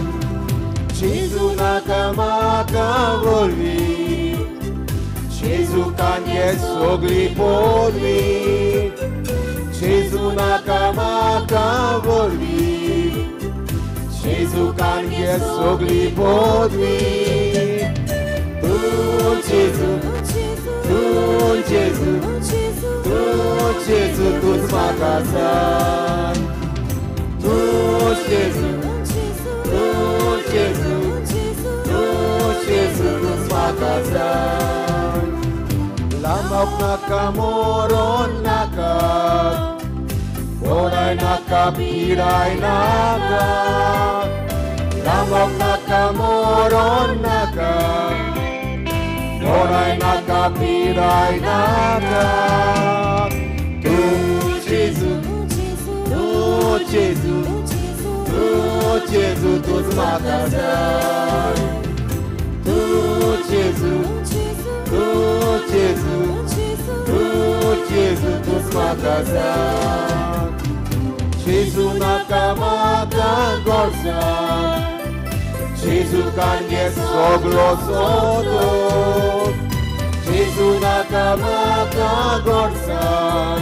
Jesu nakamaka volvi, Jesu kange soglipodvi, Jesu nakamaka volvi, Jesu kange soglipodvi. Tu Jesu, tu Jesu, tu Jesu, tu zmagazay. Tu Jesu, tu Jesu, tu Jesu, tu zmagazay. Lamok nakamoron nakag, Oray nakapiray nakag. Lamok nakamoron nakag, Oray nakapiray nakag. Tu Jesu, tu Jesu, tu Jesu, tu zmagazay. Tu Jesu, tu Jesu, tu Jesu, tu zmagazay. Jesu nakamaka gorzak, Jesu kange soglosodok. Jesu nakamaka gorzak,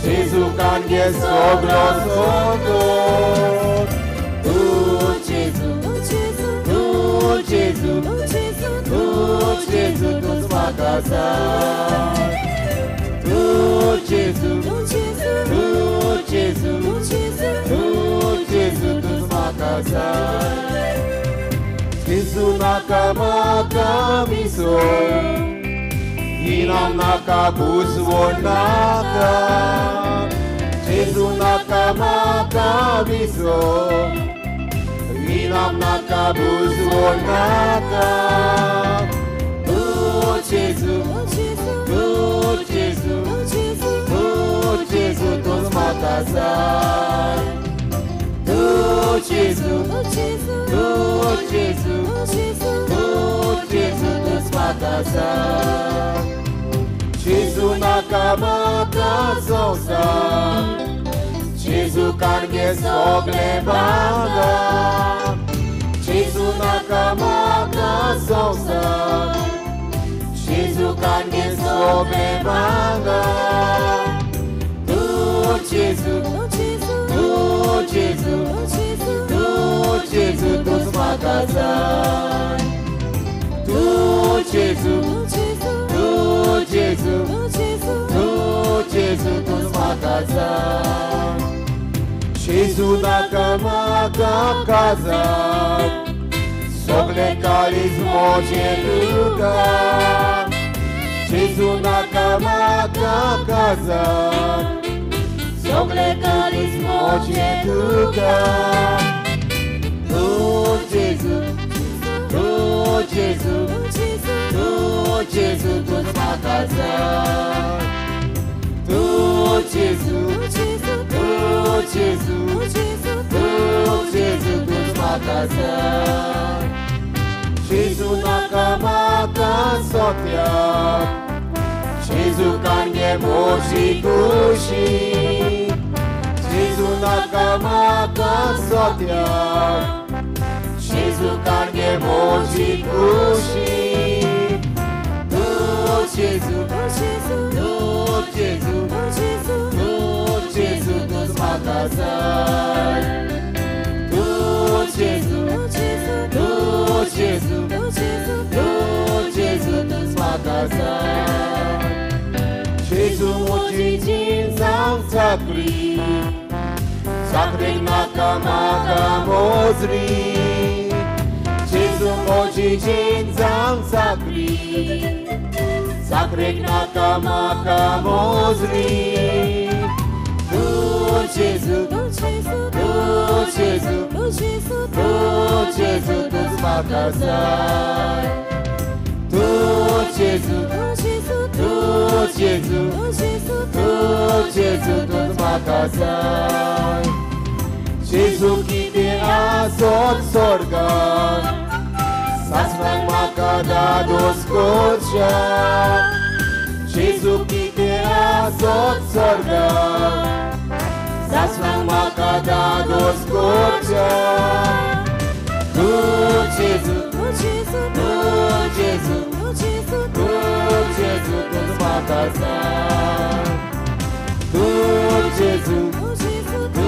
Jesu kange soglosodok. Tu Jesu, tu Jesu, tu Jesu, tu zmagazay. Tu Jesu, tu Jesu, tu Jesu, tu zmagazay. Jesu nakamaka miso, Inam nakabuzwon nakag. Jesu nakamaka miso, Inam nakabuzwon nakag. Tu Jesu, tu Jesu, tu Jesu, tu zmagazay. Tu Jesu, tu Jesu, tu Jesu, tu zmagazay. Jesu nakamaka zozak, Jesu kange soglebaga. Jesu nakamaka zozak, Jesu kange soglebaga. Tu Jesu, tu Jesu, tu Jesu, tu zmagazay. Tu Jesu, tu Jesu, tu Jesu, tu zmagazay. Jesu nakamaka kazak, soglekali zmodzie druga. Jesu nakamaka kazak, soglekali zmodzie druga. Tu Jesu, tu Jesu, tu Jesu, tu zmagazay. Tu Jesu, tu Jesu, tu Jesu, tu zmagazay. Jesu nakamaka sotiak, Jesu kange moji kushi. Jesu nakamaka sotiak, Jesu kange moji kushi. Tu Jesu, tu Jesu, tu Jesu, tu zmagazay. Tu Jesu, tu Jesu, tu Jesu, tu zmagazay. Jesu mucicin sam zakri, Zakryk nakamaka mozri. Jesu mucicin sam zakri, Zakryk nakamaka mozri. Tu Gesù, tu Gesù, tu Gesù, tu Gesù, tu Gesù, tu zmagał zaj. Tu Gesù, tu Gesù, tu Gesù, tu Gesù, tu Gesù, tu zmagał zaj. Gesù kiedy azot sorga, zasnął maka da do skorcia. Gesù kiedy azot sorga, zasnął maka da do skorcia. Tu Gesù, tu Gesù, tu Gesù, tu Gesù, tu Gesù, tu zmagał zaj. Tu Gesù, tu Gesù, tu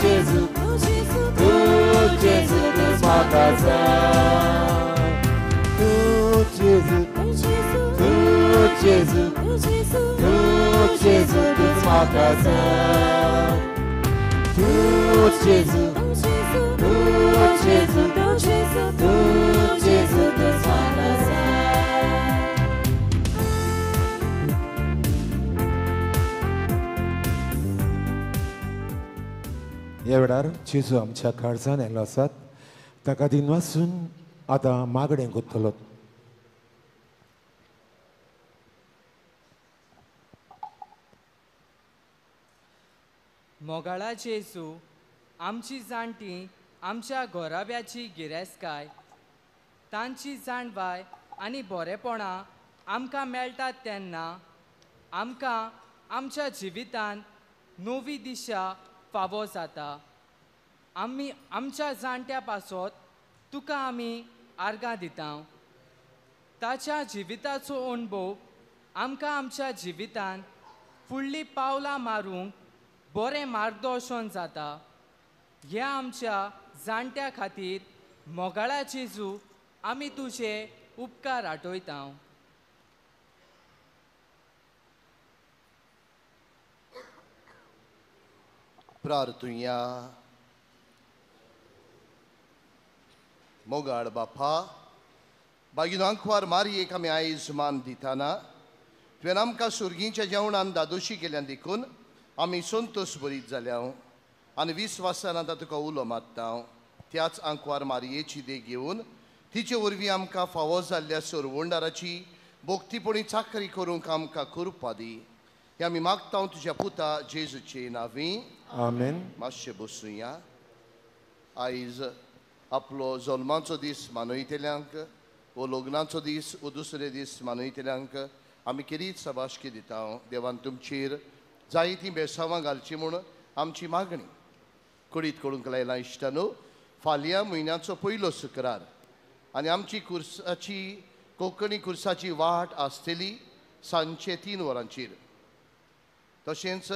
Gesù, tu Gesù, tu Gesù, tu zmagał zaj. Tu Gesù, tu Gesù, tu Gesù, tu Gesù, tu Gesù, tu zmagał zaj. Tu Gesù, tu Gesù, tu Gesù, tu Gesù, tu Gesù, tu zmagał zaj. ह्या वेळार जेजू आमच्या काळजान येयलो आसात ताका दिन वाचून आतां मागणें करतलो. मोगाळा जेजू आमची जाणटी आमच्या घोराब्याची गिरेस्तकाय तांची जाणवाय आनी बरेपणां आमकां मेळटात तेन्ना आमकां आमच्या जिवितान नवी दिशा फावो जाता. आमी आमच्या जाणट्या पासत तुका आमी आर्गां दिता. ताच्या जिविताचो अणभव आमकां आमच्या जिवितान फुडलीं पावलां मारूंक बरें मार्गदर्शन जाता. ह्या आमच्या जाणट्या खातीर मोगाळा जेजू आमी तुजे उपकार आठयता. प्रार्थुया. मोगाळ बापा, बागिनो आंकवार मारयेक आमी आयज मान दिताना तुवें आमकां सुर्गीच्या जेवणान दादोशी केल्यान देखून आमी संतोश भरीत जाल्या आनी विस्वासान आतां तुका उलो मारता. त्याच आंकवार मारयेची देख घेवन तिचे वरवीं आमकां फावो जाल्ल्या सोरवोंडाराची भोक्तीपणी चाकरी करूंक आमकां कृपा दी. हे आमी मागता तुज्या पुता जेजूचे नांवी. आमेन. मातशें बसूया. आयज आपलो जल्माचो दीस मनयतल्यांक वो लग्नाचो दीस वो दुसरे दीस मनयतल्यांक आमी केरीच सभाशकी दिता. देवान तुमचेर जायतीं बेसांवां घालची म्हूण आमची मागणी कुडीत करूंक लायला. इश्टानो, फाल्यां म्हयन्याचो पयलो शुक्रार आनी आमची कुर्साची कोंकणी कुर्साची वाट आसतली सांजचे 3 वरांचेर. तशेंच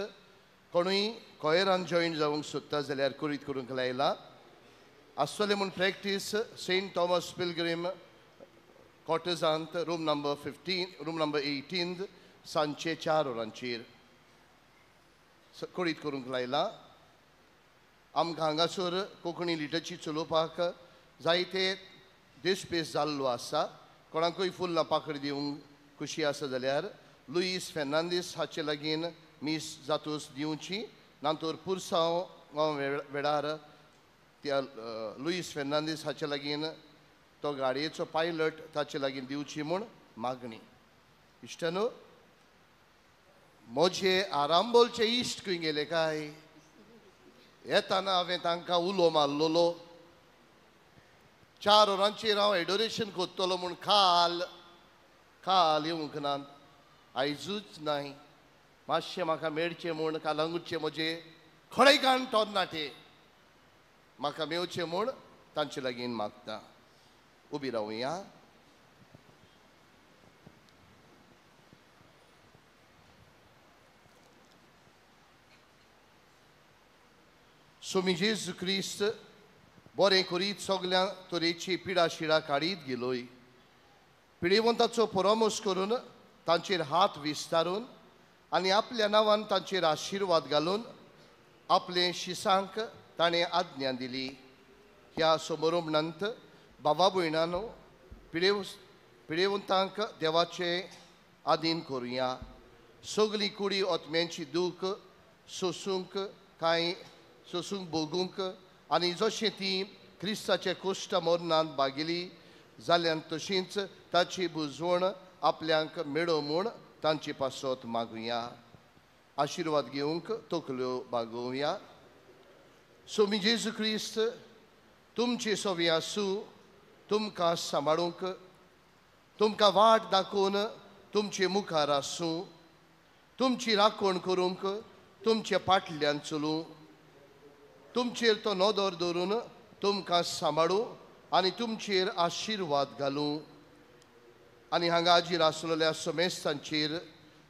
कोणूय कोयरान जॉयन जावंक सोदता जाल्यार कुडीत करूंक लायला. आसतलें म्हूण प्रॅक्टीस सेंट थॉमस पिलग्रीम कॉटेजांत रूम नंबर 18 सांजचे 4 वरांचेर कुडीत करूंक लायला. आमकां हांगासर कोंकणी लिटरची चलोवपाक जायते देशपेस जाल्लो आसा. कोणाकूय फुल्लां पाखडी दिवंक खुशी आसा जाल्यार लुईस फेर्नांदीस हाचे लागीं मीस जातूस दिवची. नांतोर पुरसांव वेळार त्या लुईस फेर्नांदीस हाचे लागीं तो गाडयेचो पायलट ताचे लागीं दिवची म्हूण मागणी. इश्टानो, म्हजे आरांबोलचे इश्ट खंय गेले काय? येताना हांवें तांकां उलो मारलोलो. 4 वरांचेर हांव एडोरेशन कोत्तलो म्हूण खाल येवंक नात. आयजूच नाय. मातशें म्हाका मेळचें म्हूण कालांगूटचे म्हजे खडयकाण तरणाटे म्हाका मेवचे म्हूण तांचे लागीं मागता. उबी रावया. स्वामी जेजू क्रिस्त बरें करीत सगळ्या तरेची पिडा शिडा काडीत गेलोय. पिडेवंताचो परामोस करून तांचेर हात विस्तारून आनी आपल्या नांवान तांचेर आशिर्वाद घालून आपले शिसांक ताणें आज्ञा दिली. ह्या समारंभांत बाबा भयणांनो, पिडेवंतांक देवाचे आधीन करुया. सगळी कुडी ओतम्यांची दूख सोसूंक कांय सोसूंक भोगूंक आनी जशें ती क्रिस्ताचे कोश्ट मरणांत भागिली जाल्यान तशींच ताची बुजवण आपल्यांक मेळो म्हूण तांची पासत मागुया. आशिर्वाद घेवंक तकल्यो बागोवया. सोमी जेजू क्रिस्त तुमचे सोवी आसूं तुमकां सांबाळूंक तुमकां वाट दाखोवन तुमचे मुखार आसूं तुमची राखण करूंक तुमचे फाटल्यान चलूं तुमचेर तो नदर दवरून तुमकां सांबाळूं आनी तुमचेर आशिर्वाद घालूं आनी हांगा हाजीर आसलेल्या समेस्तांचेर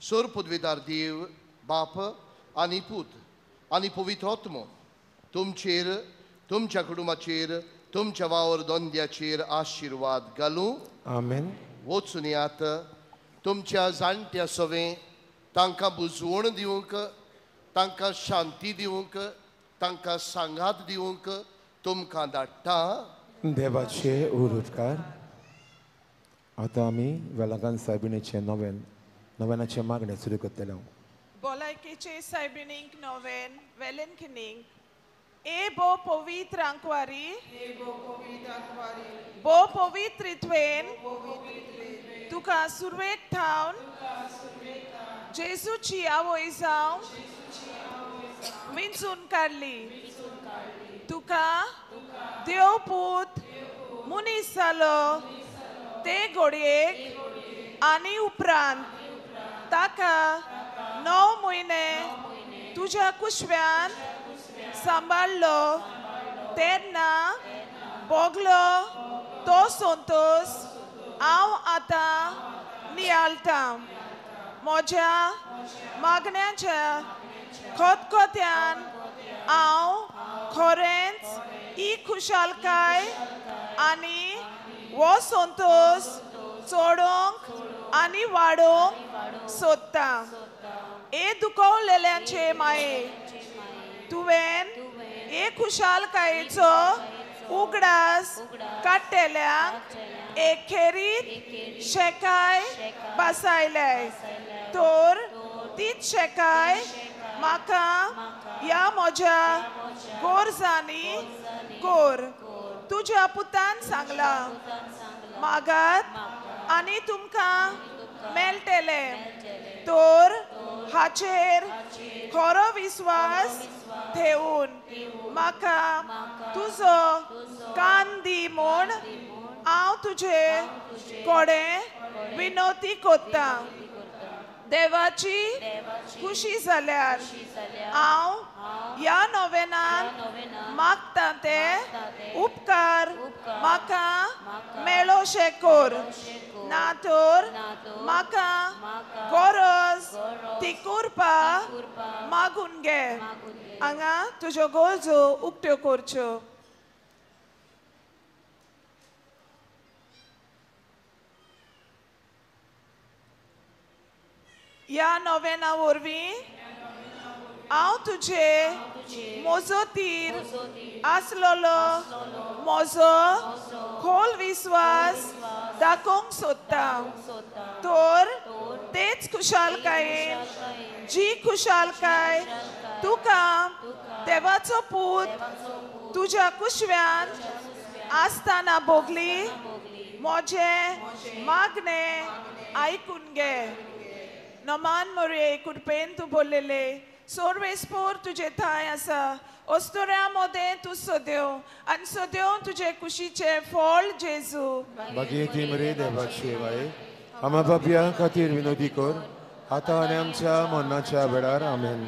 सोर पदवीदार देव बाप आनी पूत आनी पवित्र आत्मो तुमचेर तुमच्या कुटुंबाचेर तुमच्या वावर दोंद्याचेर आशिर्वाद घालूं. आमेन. वचून येयात. तुमच्या जाणट्या सवें तांकां बुजवण दिवंक तांकां शांती दिवंक तांकां सांगात दिवंक तुमकां धाडटा. देवाचे उरुटकार. आतां आमी वेलांकान सायबिणीचे नव्यानाचे मागणे सुरू करतले. भलायकेचे सायबिणीक नोवेन वेलेनखिनीक ए बो पवित्र आंकवारी बो पवित्रित्वेन तुका सुरवेक थावन जेजूची आवय जावं विंचून काडली. तुका देव पूत मुनीस जालो ते घडयेक आनी उपरांत ताका 9 म्हयने तुज्या कुशव्यान सांबाळलो तेन्ना बोगलो तो संतोष हांव आतां नियाळटां. म्हज्या मागण्याच्या खतखत्यान हांव खरेंच ही खुशालकाय आनी हो संतोष चोडोवंक आनी वाडोवंक सोदतां. हे दुखवलेल्यांचे माये तुवें हे खुशालकायेचो उगडास काडटेल्यांक एखेरीत शेकाय बसायले तर तीच शेकाय म्हाका ह्या म्हज्या गोरजांनी कोर. तुज्या पुतान सांगला मागात आनी तुमकां मेळटले तर हाचेर खरो विस्वास ठेवून म्हाका तुजो कान दी म्हूण हांव तुजे कोडे विनोती कोत्ता. देवाची खुशी जाल्यार हांव ह्या नोवेनान मागता ते उपकार म्हाका मेळोशे कोर ना तर म्हाका गरज ती करपा मागून घे. हांगा तुज्यो गरजो उक्त्यो करच्यो. ह्या नोवेना वरवीं हांव तुजे मोजोतीर आसलोलो म्हजो खोल विस्वास दाखोवंक सोदता तर तेच खुशालकायेन जी खुशालकाय तुका देवाचो पूत तुज्या कुशव्यान आसतना भोगली म्हजे मागणे आयकून घे. नमान मोरये कृपेन तूं बोललेले सोर्वेस्पोर तुजे थाय आसा ओस्तोऱ्या मोदे तूं सोद्यो आनी सोद्यो तुजे कुशीचे फळ जेजू. बागेती मरे देवाचे वाय आम्हा बाबया खातीर विनोदी कर आतां आनी आमच्या मरणाच्या वेळार आमेन.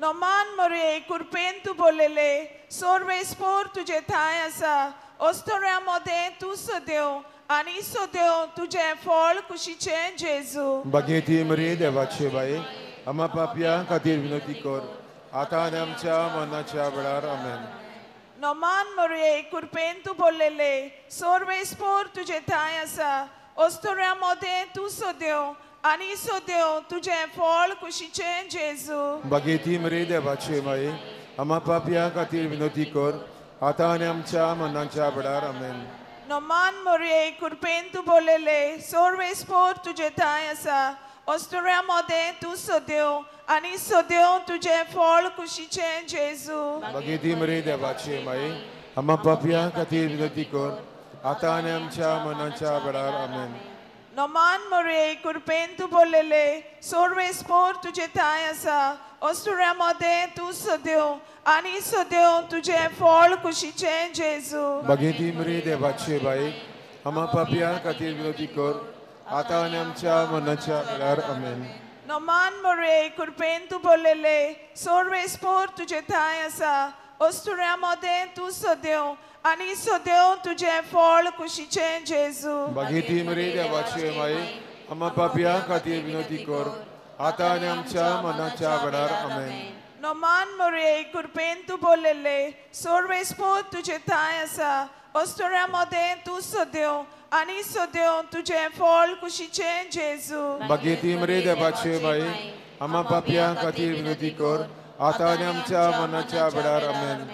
नमान मोरये कृपेन तूं बोललेले सोर्वेस्पोर तुजे थाय आसा ओस्तोऱ्या मोदे तूं सोद्यो आनी सोद्यो तुजे फळ कुशीचे जेजू. बागेती मरे देवाचे वाय आम्हा पापया खातीर विनोदी कर आतां आनी आमच्या मरणाच्या वेळार आमेन. नमान मोरये कृपेन तूं बोललेले सोर्वेस्पोर तुजे थाय आसा ओस्तोऱ्या मोदे तूं सोद्यो आनी सोद्यो तुजे फळ कुशीचे जेजू. बागेती मरे देवाचे वाय आम्हा पापया खातीर विनोदी कर आतां आनी आमच्या मरणाच्या वेळार आमेन. नमान मोरये कृपेन तूं बोललेले सोर्वेस्पोर तुजे थाय आसा ओस्तोऱ्यामध्ये तू सदैव आणि सदैव तुझे फळ कुशीचे जेजू भगिती मरे देवाचे माये आम्हा पापियां खातीर विनंती कर आता आनी आमच्या मनाच्या वेळार आमेन. नमान मरे कृपेन तू बोललेले सोर्वेस्पोर तुझे थाय आसा ओस्तोऱ्यामध्ये तू सदैव आणि सदैव तुझे फळ कुशीचे जेजू भगिती मरे देवाचे माये आम्हा पापियां खातीर विनंती कर आता आनी आमच्या मनाच्या वेळार आमेन. नमान मरे कृपेन तू बोललेले सोर्वेस्पोर तुझे थाय आसा ओस्तोऱ्यामध्ये तू सदैव आणि सदैव तुझे फळ कुशीचे जेजू भगिती मरे देवाचे माये आम्हा पापियां खातीर विनंती कर आता आनी आमच्या मनाच्या वेळार आमेन. नमान मरे कृपेन तू बोललेले सोर्वेस्पोर तुझे थाय आसा ओस्तोऱ्यामध्ये तू सदैव आणि सदैव तुझे फळ कुशीचे जेजू भगिती मरे देवाचे माये आम्हा पापियां खातीर विनंती कर आता आनी आमच्या मनाच्या वेळार आमेन.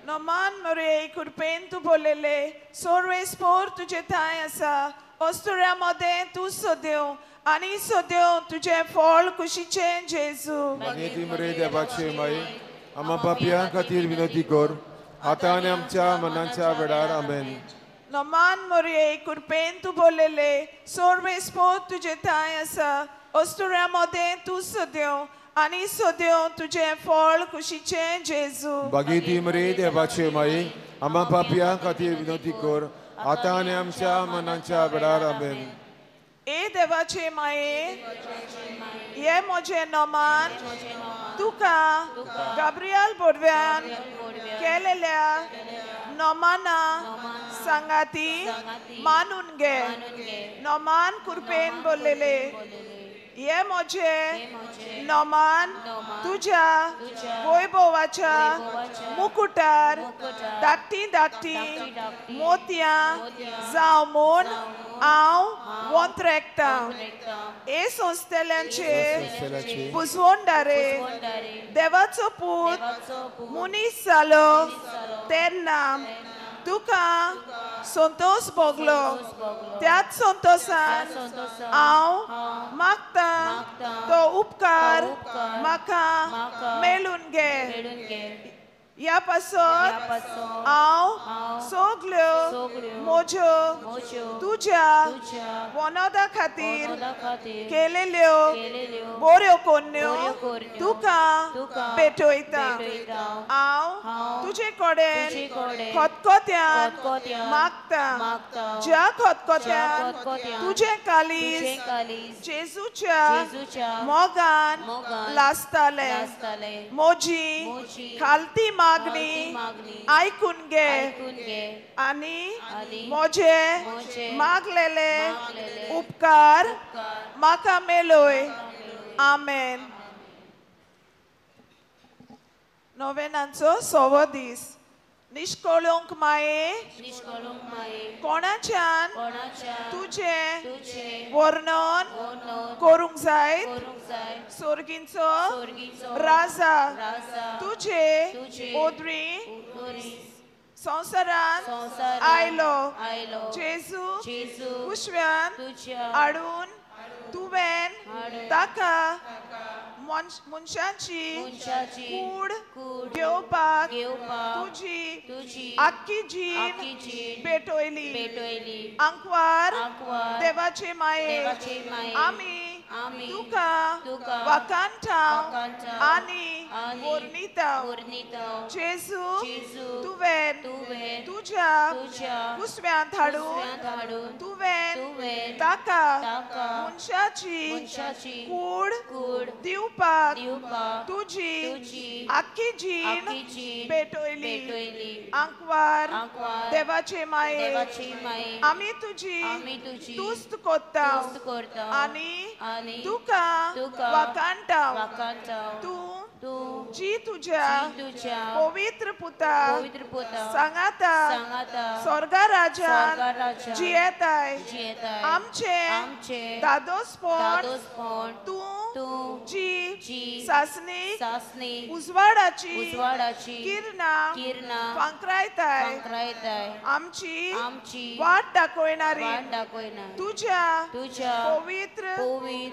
नमान मरे कृपेन तू बोललेले सोर्वेस्पोर तुझे थाय आसा ओस्तोऱ्यामध्ये तू सदैव आणि सदैव तुझे फळ कुशीचे जेजू भगिती मरे देवाचे माये आम्हा पापियां खातीर विनंती कर आता आनी आमच्या मनाच्या वेळार आमेन. नमान मरे कृपेन तू बोललेले सोर्वेस्पोर तुझे थाय आसा ओस्तोऱ्यामध्ये तू सदैव आणि सदैव तुझे फळ कुशीचे जेजू भगिती मरे देवाचे माये आम्हा पापियां खातीर विनंती कर आता आनी आमच्या मनाच्या वेळार आमेन. ए देवाचे माये ये म्हजे नमान तुका गाब्रियल बोडव्यान केलेल्या नमाना सांगाती मानून घे. नमान कृपेन बोललेले ये म्हजे नमान तुझ्या वैभवाच्या मुकुटार दाटी दाटी मोतयां जावं म्हूण हांव वंत्रेकता. हे संस्थेल्यांचे पुजवणदारे देवाचो पूत मुनीस जालो तेन्ना तुका संतोष भोगलो त्याच संतोषान हांव मागता तो उपकार म्हाका मेळून घे. या पासत हांव सगल्यो म्हज्यो तुज्या वनदा खातीर केलेल्यो बऱ्यो कोन्यो तुका भेटयता. हांव तुजे कडेन खतखत्यान मागता ज्या खतखत्यान तुजे कालीज जेजूच्या मोगान लासताले. म्हजी खालती मागणी आयकून घे आणि म्हजे मागलेले उपकार म्हाका मेळय. आमेन. नोवेनांचो 6वो दीस. निष्कळंक माये कोणाच्यान तुझे वर्णन करूंक जाय. सोर्गींचो राजा तुझे ओदरी संवसारान आयलो. जेजू कुशव्यान हाडून तुवें ताका मनशांची कूड घेवपाक तुजी आख्खी जीण भेटयली. आंकवार देवाचे माये आमी तुका वाकांठाव आनी वर्णिताव. जेजू तुवें तुज्या कुसव्यांत हाडून तुवें ताका मनशाची कूड दिवपाक तुजी आख्खी जीण भेटयली. आंकवार देवाचे माये आमी तुजी तुस्त कोत्ता आनी तुका वाकांठाव. तू जी तुझ्या तुझ्या पवित्र पुता पवित्र पुता सांगाता सांगाता स्वर्गा राजान स्वर्गा राजान जियेताय जियेताय आमचे दादोसपण तू जी सासनी उजवाडाची किरणा फांकरायताय आमची वाट दाखोयनारी तुझ्या पवित्र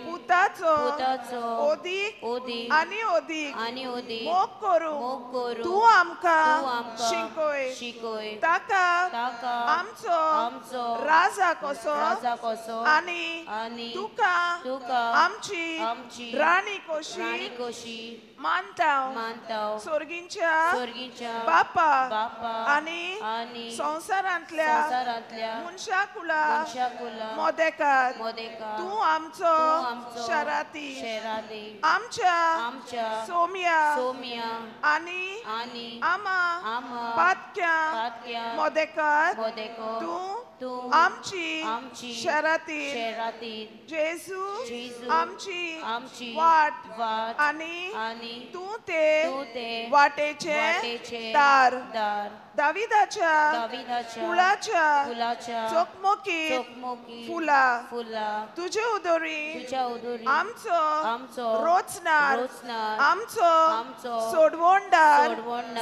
पुताचो ओदीक आनी ओदीक मोग करू तू आमकां शिकोय ताका आमचो राजा कसो आनी तुका आमची राणी कोशी मानताव सोर्गींच्या बापा आनी संसारांतल्या मनशाकुला मोदेकात तू आमचो शराती आमच्या सोम्या आनी आमा पातक्या मोदेकात तू आमची शराती जेजू आमची वाट आनी तू ते वाटेचे दार दाविदाच्या कुळाच्या चोकमोकी फुला तुझे उदोरी आमचो रोचनार आमचो सोडवोंडार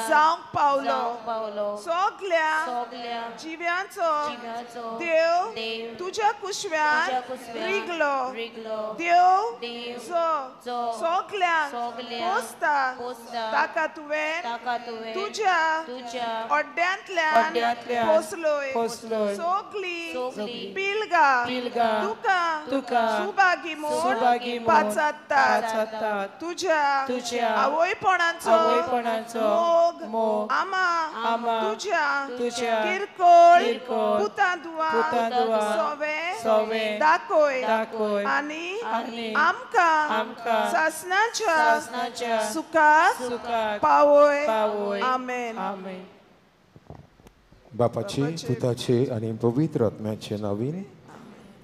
जावंक पावलो सोगल्या जिव्यांचो देव तुझ्या कुशव्यान रिगलो देव सोगल्या पोसता ताका तुवें तुझ्या ओड्ड्यांतल्यान पोसलोय सोगली पिलगा तुका सुबागी मोड पाचात्ता तुझ्या आवयपणाचो मोग आमा तुझ्या किरकोळ पुतांदुआ सोवे दाखोय आनी आमकां सासनाच्या सुखाक पावोय आमेन बापाचे पुताचे आणि पवित्र आत्म्याचे नावीन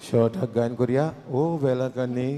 शॉट गायन करूया ओ वेलाकांनी